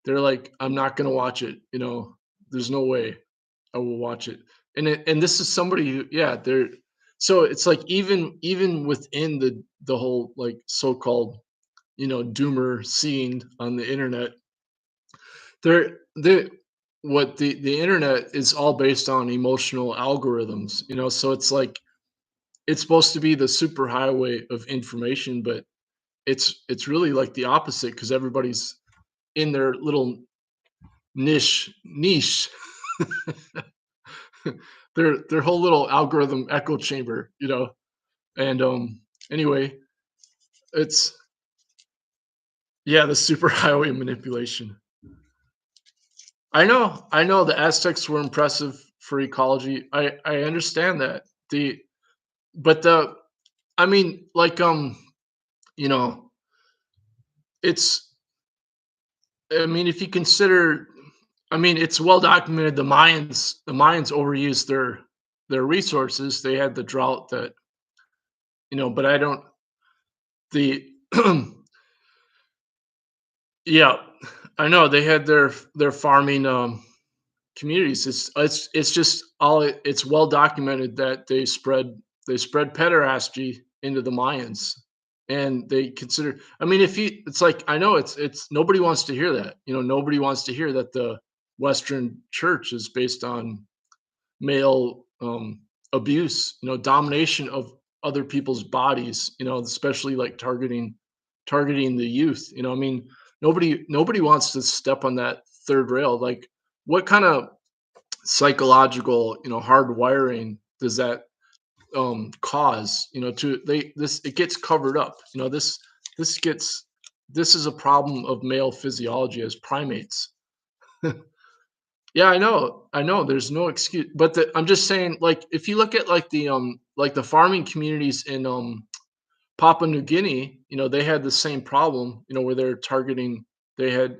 they're like, I'm not gonna watch it, there's no way I will watch it. And this is somebody who, yeah, they're so it's like even within the whole like so-called, doomer scene on the internet, they what the internet is all based on emotional algorithms, so it's like it's supposed to be the super highway of information, but it's really like the opposite because everybody's in their little niche their whole little algorithm echo chamber, and anyway, it's yeah, the super highway manipulation. I know the Aztecs were impressive for ecology. I understand that. But the I mean, like you know, it's I mean, if you consider I mean, it's well documented the Mayans overused their resources. They had the drought that, but I don't the yeah, I know they had their farming communities. It's just it's well documented that they spread pederasty into the Mayans, and they consider. I mean, if you, it's like I know it's nobody wants to hear that. Nobody wants to hear that the Western Church is based on male abuse, domination of other people's bodies, especially like targeting the youth. I mean, nobody wants to step on that third rail. Like, what kind of psychological, hard wiring does that cause? To they this it gets covered up. This gets this is a problem of male physiology as primates. Yeah, I know, there's no excuse, but I'm just saying, like, if you look at like the farming communities in Papua New Guinea, they had the same problem, where they're targeting. They had,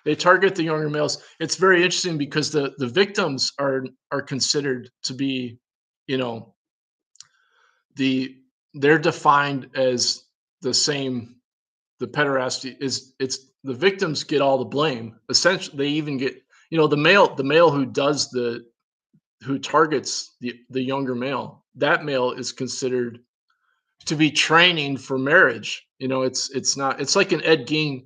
they target the younger males. It's very interesting because the victims are considered to be, you know, the they're defined as the same. The pederasty is it's the victims get all the blame. Essentially, they even get, the male who targets the younger male. That male is considered to be training for marriage. It's not. It's like an Ed Gein.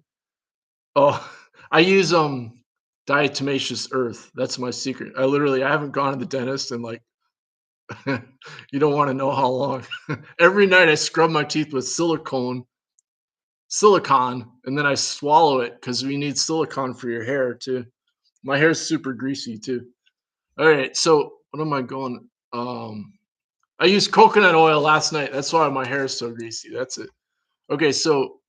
Oh, I use diatomaceous earth. That's my secret. I haven't gone to the dentist in like you don't want to know how long. Every night I scrub my teeth with silicon, and then I swallow it because we need silicon for your hair too. My hair's super greasy too. All right, so what am I going? I used coconut oil last night. That's why my hair is so greasy. That's it. Okay, so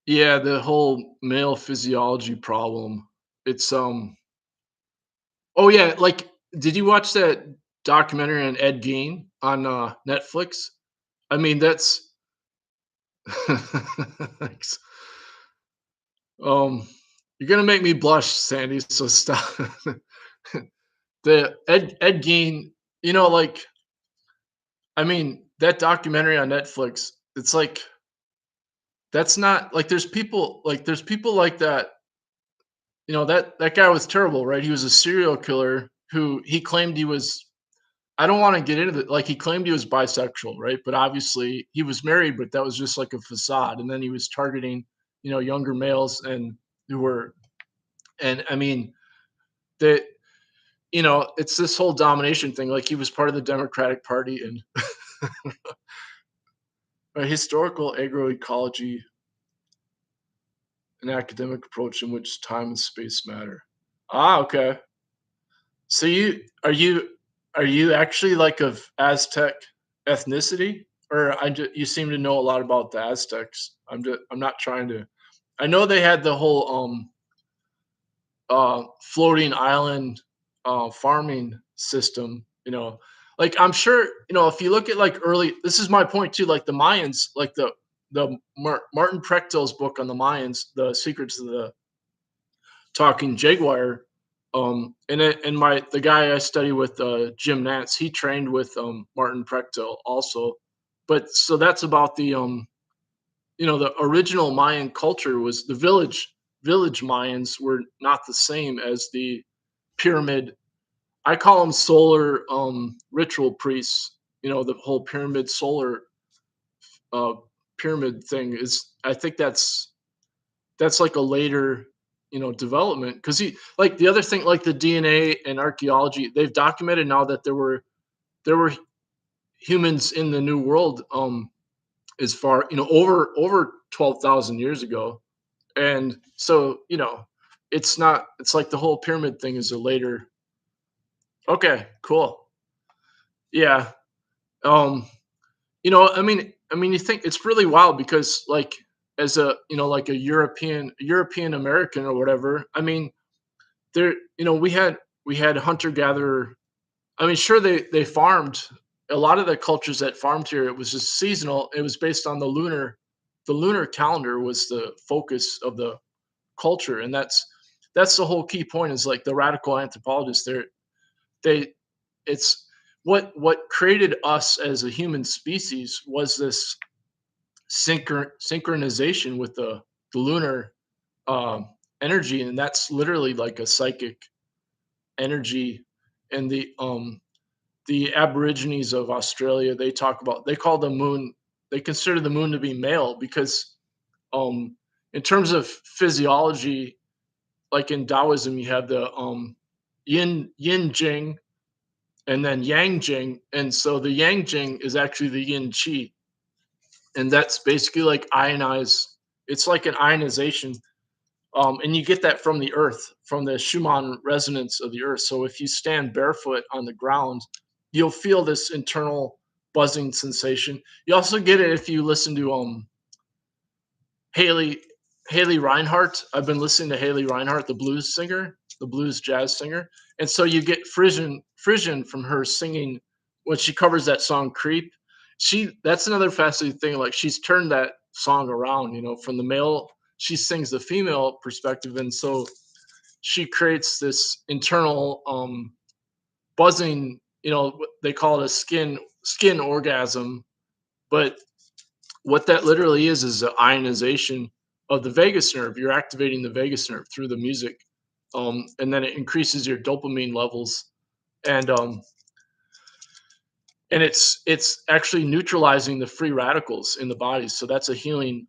yeah, the whole male physiology problem. It's oh yeah, like, did you watch that documentary on Ed Gein on Netflix? I mean, that's thanks. Um, you're gonna make me blush, Sandy. So stop. The Ed Gein, like, I mean, that documentary on Netflix. It's like that's not like there's people like that. That guy was terrible, right? He was a serial killer who he claimed he was. I don't want to get into it. Like, he claimed he was bisexual, right? But obviously he was married, but that was just like a facade. And then he was targeting, younger males and who were, and I mean, that, it's this whole domination thing. Like, he was part of the Democratic Party and a historical agroecology, an academic approach in which time and space matter. Ah, okay. So are you actually like of Aztec ethnicity, or you seem to know a lot about the Aztecs. I'm not trying to. I know they had the whole floating island farming system. Like, I'm sure, if you look at like early. This is my point too. Like the Mayans, like Martin Prechtel's book on the Mayans, the secrets of the talking jaguar. And the guy I study with, Jim Nance, he trained with Martin Prechtel also. But so that's about the original Mayan culture was the village Mayans were not the same as the pyramid. I call them solar ritual priests. The whole solar uh, pyramid thing is. I think that's like a later development, because he, like, the other thing, like the DNA and archaeology, they've documented now that there were humans in the new world, as far, over 12,000 years ago. And so, it's like the whole pyramid thing is a later. Okay, cool. Yeah. um I mean, you think it's really wild because, like, as a, like a European American or whatever. I mean, there we had hunter gatherer. I mean, sure, they farmed. A lot of the cultures that farmed here, it was just seasonal. It was based on the lunar calendar was the focus of the culture, and that's that's the whole key point is like the radical anthropologists. They it's what created us as a human species was this synchronization with the lunar um, energy, and that's literally like a psychic energy. And the Aborigines of Australia, they call the moon, they consider the moon to be male because um, in terms of physiology, like in Taoism, you have the yin jing and then yang jing, and so the yang jing is actually the yin qi, and that's basically like ionized. It's like an ionization, and you get that from the earth, from the Schumann resonance of the earth. So if you stand barefoot on the ground, you'll feel this internal buzzing sensation. You also get it if you listen to Haley Haley Reinhardt. I've been listening to Haley Reinhardt, the blues singer, the blues jazz singer, and so you get frisson from her singing when she covers that song "Creep." That's another fascinating thing. Like she's turned that song around, from the male. She sings the female perspective, and so she creates this internal buzzing. They call it a skin orgasm, but what that literally is the ionization of the vagus nerve. You're activating the vagus nerve through the music, and then it increases your dopamine levels, and it's actually neutralizing the free radicals in the body. So that's a healing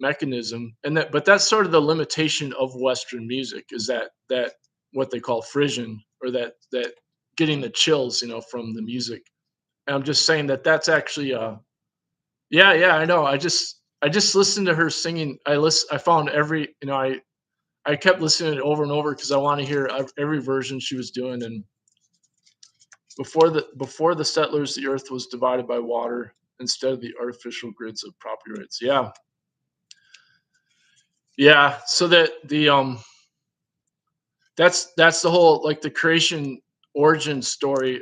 mechanism, but that's sort of the limitation of Western music is that what they call frisson, or that getting the chills, from the music. And I'm just saying that's actually yeah, yeah, I know. I just listened to her singing. I found I kept listening to it over and over because I want to hear every version she was doing. And before the settlers, the earth was divided by water instead of the artificial grids of property rights. Yeah, yeah. So that's the whole, like, the creation origin story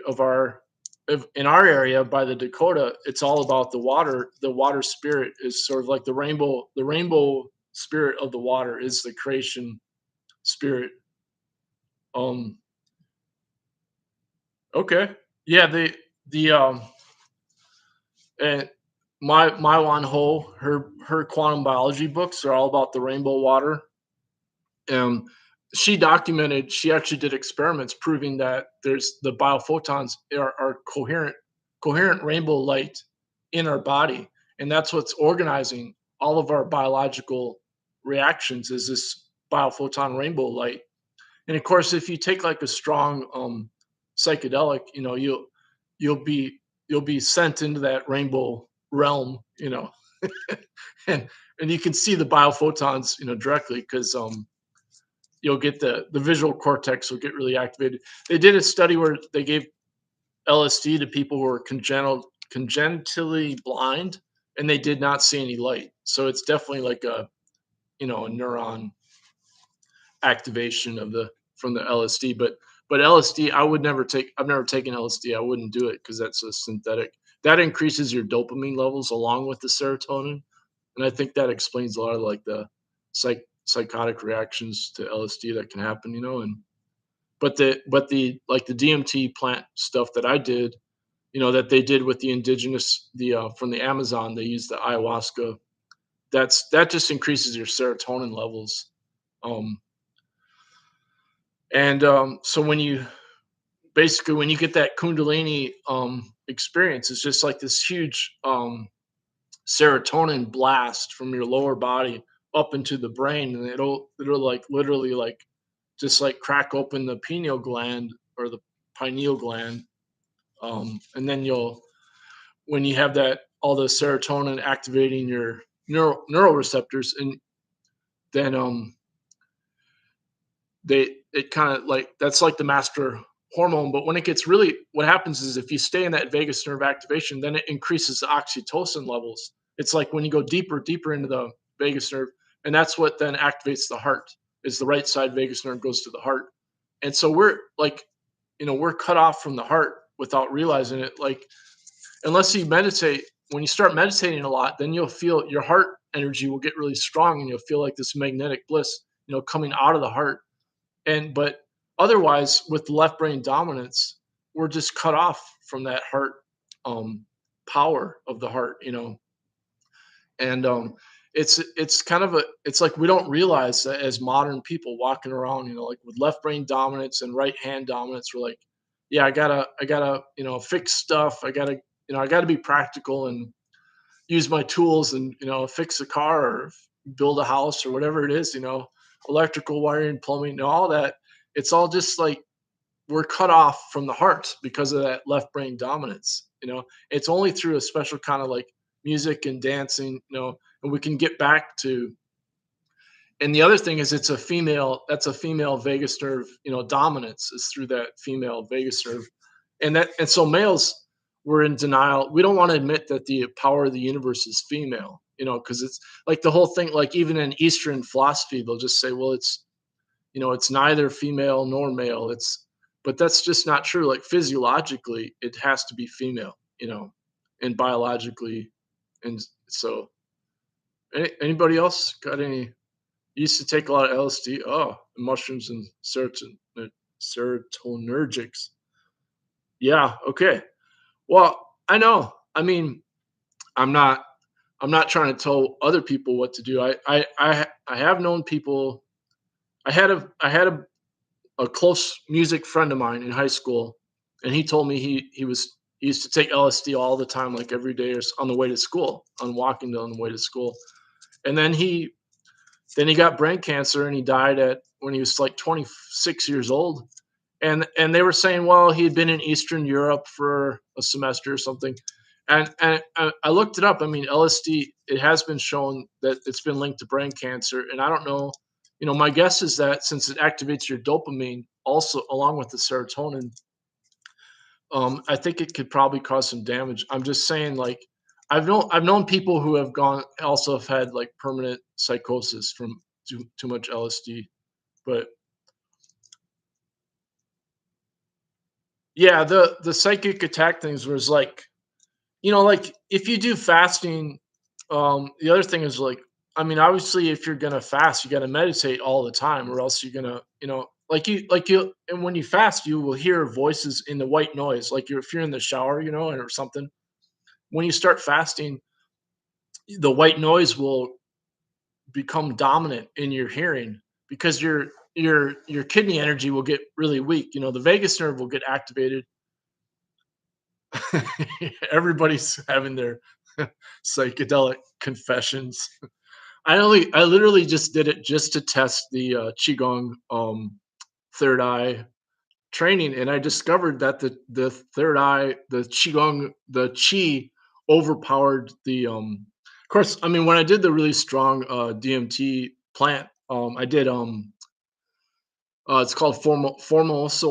in our area by the Dakota. It's all about the water. The water spirit is sort of like the rainbow spirit of the water is the creation spirit. um okay, yeah, and my Wan Ho, her quantum biology books are all about the rainbow water. um, she actually did experiments proving that there's the biophotons are coherent rainbow light in our body, and that's what's organizing all of our biological reactions is this biophoton rainbow light. And of course, if you take like a strong psychedelic, you'll be you'll be sent into that rainbow realm, and you can see the biophotons, directly, because you'll get the visual cortex will get really activated. They did a study where they gave LSD to people who were congenitally blind, and they did not see any light. So it's definitely like a neuron activation of the from the LSD. But LSD, I would never take. I've never taken LSD. I wouldn't do it because that's a synthetic. That increases your dopamine levels along with the serotonin, and I think that explains a lot of like the psychotic reactions to LSD that can happen. And but the like the DMT plant stuff that I did, that they did with the indigenous from the Amazon, they used the ayahuasca. That just increases your serotonin levels. Um, and so when you get that kundalini experience, it's just like this huge serotonin blast from your lower body up into the brain, and it'll like literally like just like crack open the pineal gland or the pineal gland. And then when you have that all the serotonin activating your neural receptors, and then it kind of like that's like the master hormone. But when it gets really, what happens is if you stay in that vagus nerve activation, then it increases the oxytocin levels. It's like when you go deeper into the vagus nerve, and that's what then activates the heart. Is the right side vagus nerve goes to the heart. And so we're like, we're cut off from the heart without realizing it. Like, unless you meditate, when you start meditating a lot, then you'll feel your heart energy will get really strong, and you'll feel like this magnetic bliss, coming out of the heart. And but otherwise, with left brain dominance, we're just cut off from that heart um, power of the heart, and it's kind of a it's like we don't realize that as modern people walking around, like with left brain dominance and right hand dominance, we're like, yeah, I gotta fix stuff. I gotta be practical and use my tools and fix a car or build a house or whatever it is, electrical wiring, plumbing, all that. It's all just like we're cut off from the heart because of that left brain dominance. It's only through a special kind of like music and dancing, and we can get back to. And the other thing is, it's a female. That's a female vagus nerve. Dominance is through that female vagus nerve, and so males were in denial. We don't want to admit that the power of the universe is female. Because it's like the whole thing. Like even in Eastern philosophy, they'll just say, well, it's neither female nor male. But that's just not true. Like physiologically, it has to be female, and biologically. And so, anybody else got any? Used to take a lot of LSD. Oh, mushrooms and serotonergics. Yeah. Okay. Well, I know. I mean, I'm not. I'm not trying to tell other people what to do. I have known people. I had a close music friend of mine in high school, and he told me he used to take LSD all the time, like every day or on the way to school, on walking on the way to school, and then he got brain cancer and he died at when he was like 26 years old, and they were saying, well, he had been in Eastern Europe for a semester or something, and I looked it up. I mean, LSD, it has been shown that it's been linked to brain cancer, and I don't know. My guess is that since it activates your dopamine also along with the serotonin, I think it could probably cause some damage. I'm just saying, like, I've known people who have gone also have had like permanent psychosis from too much LSD. But yeah, the psychic attack things was like, like if you do fasting, the other thing is like, I mean, obviously, if you're gonna fast, you got to meditate all the time, or else you're gonna, and when you fast, you will hear voices in the white noise, like if you're in the shower, or something. When you start fasting, the white noise will become dominant in your hearing because your kidney energy will get really weak. The vagus nerve will get activated. Everybody's having their psychedelic confessions. I literally just did it just to test the qigong third eye training, and I discovered that the third eye, the qigong, the qi overpowered the of course, I mean, when I did the really strong DMT plant, I did it's called Formosa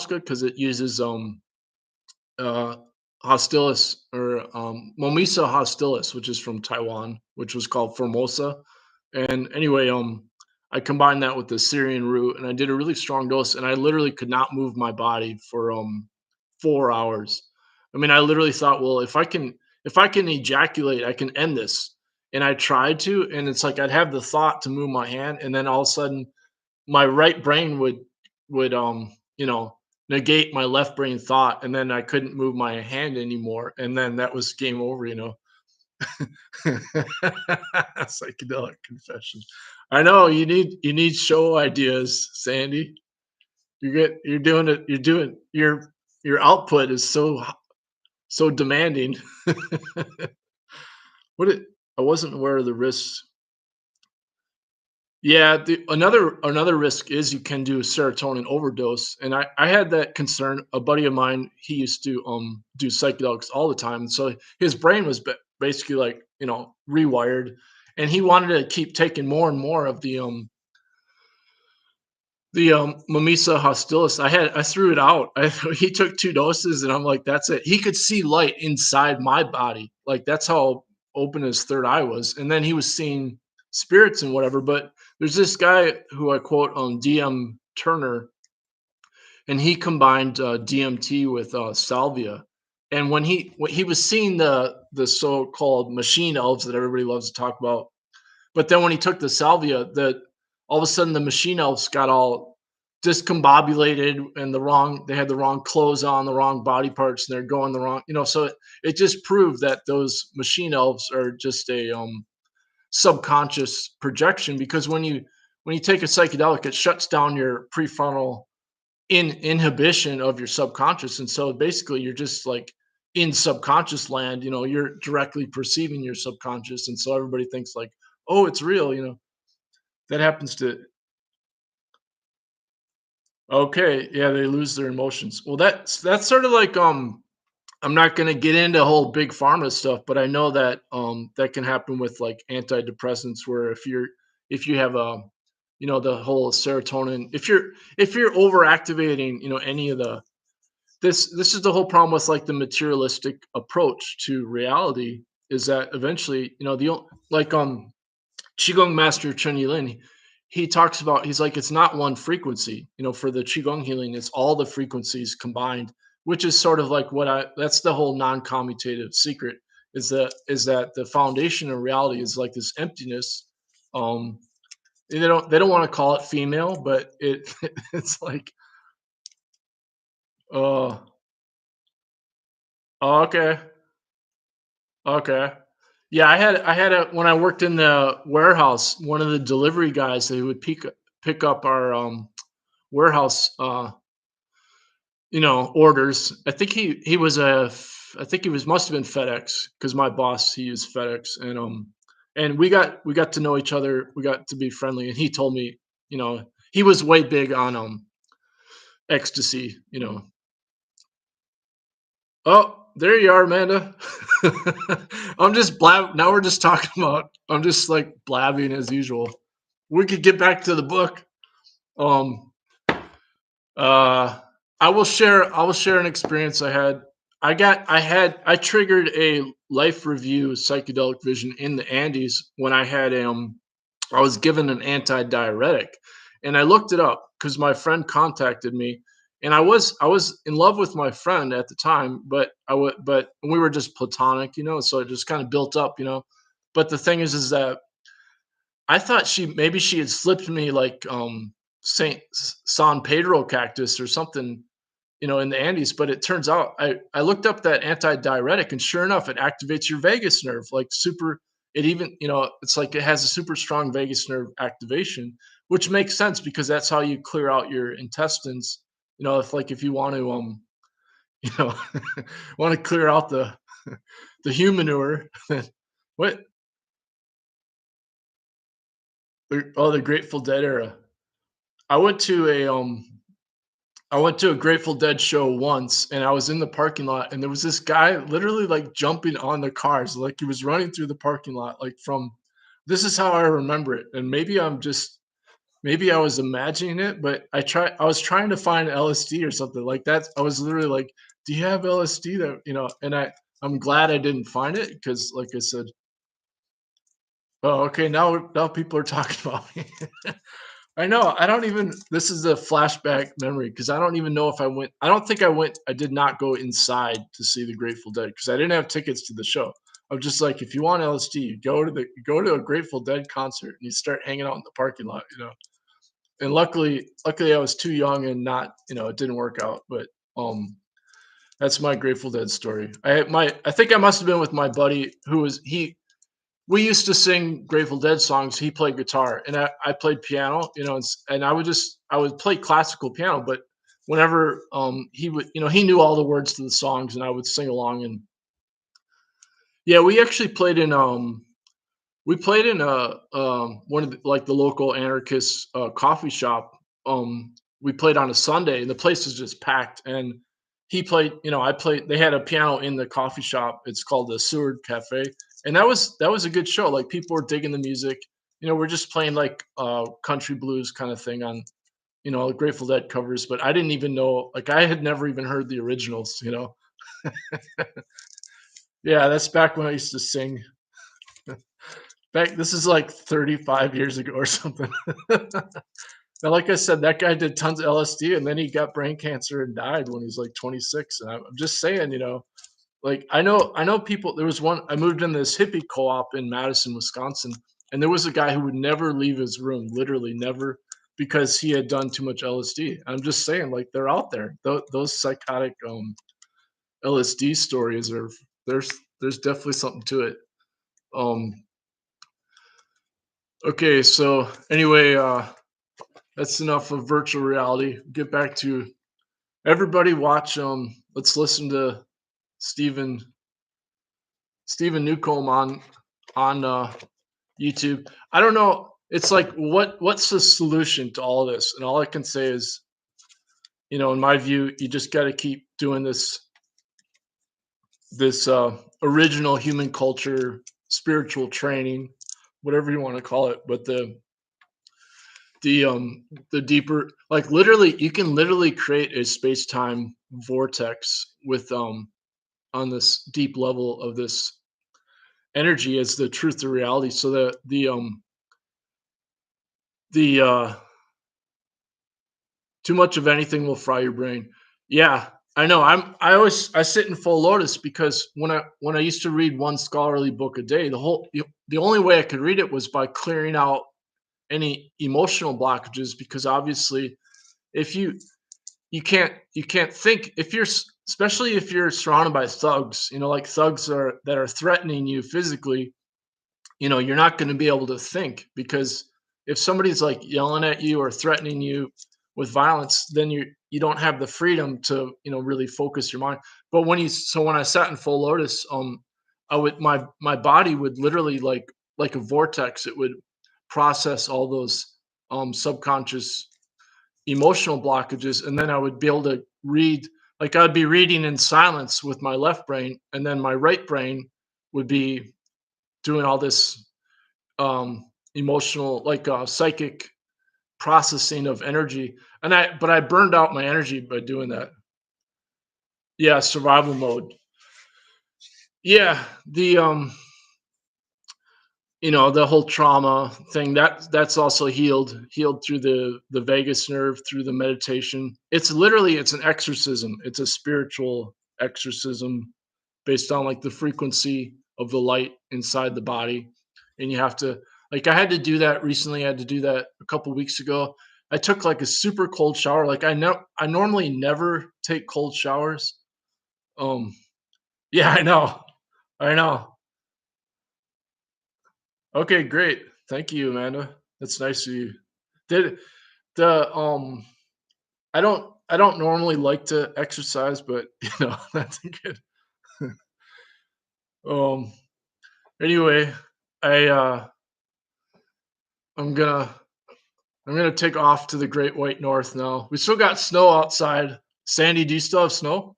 because it uses uh, hostilis or Momisa hostilis, which is from Taiwan, which was called Formosa. And anyway, I combined that with the Syrian root, and I did a really strong dose, and I literally could not move my body for 4 hours. I mean, I literally thought, well, if I can ejaculate, I can end this. And I tried to, and it's like I'd have the thought to move my hand, and then all of a sudden my right brain would negate my left brain thought, and then I couldn't move my hand anymore, and then that was game over. Psychedelic confession. I know you need show ideas, Sandy. You're doing it. Your output is so demanding. what it I wasn't aware of the risks. Yeah, another risk is you can do a serotonin overdose, and I had that concern. A buddy of mine, he used to do psychedelics all the time, so his brain was basically like rewired, and he wanted to keep taking more and more of the Mamisa hostilis. I threw it out. He took 2 doses, and I'm like, that's it. He could see light inside my body, like that's how open his third eye was, and then he was seeing spirits and whatever. But there's this guy who I quote on DM Turner, and he combined DMT with salvia. And when he was seeing the so-called machine elves that everybody loves to talk about, but then when he took the salvia, all of a sudden the machine elves got all discombobulated and they had the wrong clothes on, the wrong body parts, and they're going the wrong, so it just proved that those machine elves are just a subconscious projection, because when you take a psychedelic, it shuts down your prefrontal inhibition of your subconscious, and so basically you're just like in subconscious land. You're directly perceiving your subconscious, and so everybody thinks like, oh, it's real. That happens to. Okay, yeah, they lose their emotions. Well, that's sort of like, I'm not gonna get into whole big pharma stuff, but I know that that can happen with like antidepressants, where if you have a, the whole serotonin, if you're overactivating, any of the this is the whole problem with like the materialistic approach to reality, is that eventually, like Qigong master Chen Yilin, he talks about, he's like, it's not one frequency, for the Qigong healing, it's all the frequencies combined, which is sort of like that's the whole non-commutative secret, is that the foundation of reality is like this emptiness. Um, they don't want to call it female, but it's like, oh, okay, okay. Yeah, I had a when I worked in the warehouse, one of the delivery guys, they would pick up our warehouse, orders. I think he was must have been FedEx, because my boss, he used FedEx, and we got to know each other. We got to be friendly, and he told me, he was way big on ecstasy. Oh, there you are, Amanda. I'm just now we're just talking about, I'm just like blabbing as usual. We could get back to the book. Um, uh, I will share an experience I had. I triggered a life review psychedelic vision in the Andes when I was given an antidiuretic, and I looked it up because my friend contacted me, and I was in love with my friend at the time, but we were just platonic, so it just kind of built up. But the thing is that I thought maybe she had slipped me like Saint San Pedro cactus or something, in the Andes. But it turns out I looked up that antidiuretic, and sure enough, it activates your vagus nerve like super. It even, it's like it has a super strong vagus nerve activation, which makes sense because that's how you clear out your intestines. If you want to you know want to clear out the humanure. What? The Grateful Dead era. I went to a I went to a Grateful Dead show once, and I was in the parking lot, and there was this guy literally like jumping on the cars, like he was running through the parking lot, like from. This is how I remember it, and maybe I was imagining it, but I was trying to find LSD or something like that. I was literally like, "Do you have LSD?" That and I'm glad I didn't find it, because, like I said, oh, okay, now people are talking about me. I know. I don't even. This is a flashback memory, because I don't even know if I went. I don't think I went. I did not go inside to see the Grateful Dead because I didn't have tickets to the show. I'm just like, if you want LSD, you go to a Grateful Dead concert and you start hanging out in the parking lot. And luckily, I was too young and not. It didn't work out. But that's my Grateful Dead story. I think I must have been with my buddy who was he we used to sing Grateful Dead songs. He played guitar, and I played piano. And I would play classical piano, but whenever he would, he knew all the words to the songs, and I would sing along. And yeah, we played in one of like the local anarchist coffee shop. We played on a Sunday, and the place was just packed. And he played, I played. They had a piano in the coffee shop. It's called the Seward Cafe, and that was a good show. Like people were digging the music. We're just playing like country blues kind of thing on Grateful Dead covers. But I didn't even know. Like I had never even heard the originals. Yeah, that's back when I used to sing. This is like 35 years ago or something. Now, like I said, that guy did tons of LSD, and then he got brain cancer and died when he was like 26. And I'm just saying, like I know people. There was one. I moved in this hippie co-op in Madison, Wisconsin, and there was a guy who would never leave his room, literally never, because he had done too much LSD. I'm just saying, like, they're out there. Those psychotic LSD stories are there's there's definitely something to it. Um, okay, so anyway, that's enough of virtual reality. Get back to everybody watch let's listen to Stephen Stephen Newcomb on YouTube. I don't know. It's like what's the solution to all this? And all I can say is, in my view, you just got to keep doing this original human culture spiritual training, whatever you want to call it. But the deeper, like, literally, you can literally create a space-time vortex with on this deep level of this energy as the truth to reality, so that the too much of anything will fry your brain. Yeah, I know. I sit in full lotus because when I used to read one scholarly book a day, the only way I could read it was by clearing out any emotional blockages, because obviously, if you can't think if especially if you're surrounded by thugs, like thugs that are threatening you physically. You're not going to be able to think, because if somebody's like yelling at you or threatening you with violence, then you don't have the freedom to really focus your mind. But when I sat in full lotus, I would my body would literally, like a vortex, it would process all those subconscious emotional blockages, and then I would be able to read, like, I'd be reading in silence with my left brain, and then my right brain would be doing all this emotional, like, psychic processing of energy. And I burned out my energy by doing that. Yeah, survival mode. Yeah, the whole trauma thing, that's also healed through the vagus nerve, through the meditation. It's an exorcism. It's a spiritual exorcism based on, like, the frequency of the light inside the body. And you have to, like, I had to do that recently. I had to do that a couple weeks ago. I took, like, a super cold shower. Like, I normally never take cold showers. um yeah, I know. Okay, great. Thank you, Amanda. That's nice of you. Did the I don't normally like to exercise, but that's good. Um anyway, I I'm gonna I'm gonna take off to the Great White North now. We still got snow outside. Sandy, do you still have snow?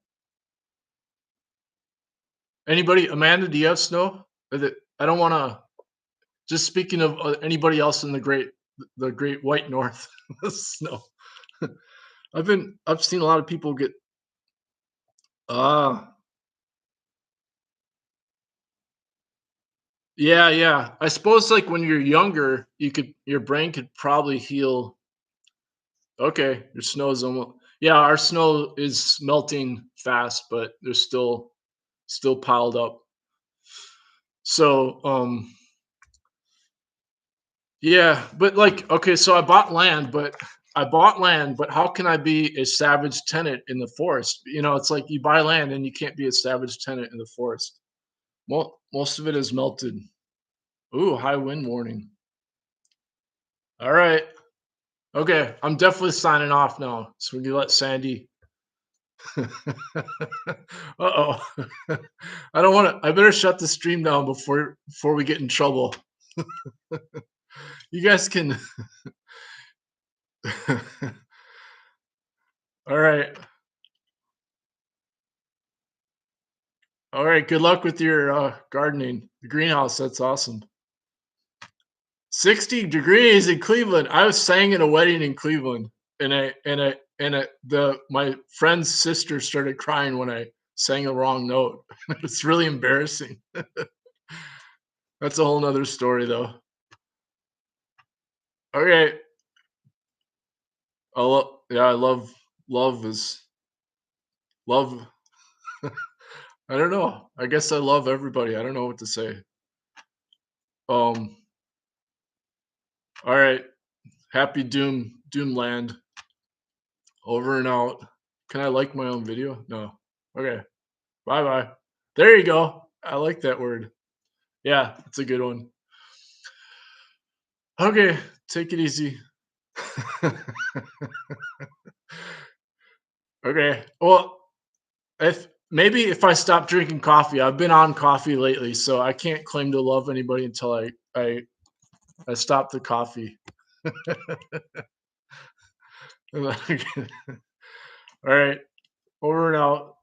Anybody? Amanda, do you have snow? I don't want to. Just speaking of anybody else in the Great White North, snow. I've seen a lot of people get. Ah, yeah, yeah. I suppose, like, when you're younger, your brain could probably heal. Okay, your snow is almost. Yeah, our snow is melting fast, but there's still piled up. So, yeah, but, like, okay, so I bought land, but how can I be a savage tenant in the forest? It's like you buy land and you can't be a savage tenant in the forest. Most of it is melted. Ooh, high wind warning. All right. Okay, I'm definitely signing off now. So we can let Sandy. Uh-oh. I don't want to. I better shut the stream down before we get in trouble. You guys can. All right. All right. Good luck with your gardening. The greenhouse. That's awesome. 60 degrees in Cleveland. I was sang at a wedding in Cleveland, and my friend's sister started crying when I sang a wrong note. It's really embarrassing. That's a whole nother story, though. Okay. Yeah, I love is love. I don't know. I guess I love everybody. I don't know what to say. Um, All right. Happy Doomland. Over and out. Can I like my own video? No. Okay. Bye bye. There you go. I like that word. Yeah, it's a good one. Okay, take it easy. Okay. Well, if I stop drinking coffee, I've been on coffee lately, so I can't claim to love anybody until I stop the coffee. All right. Over and out.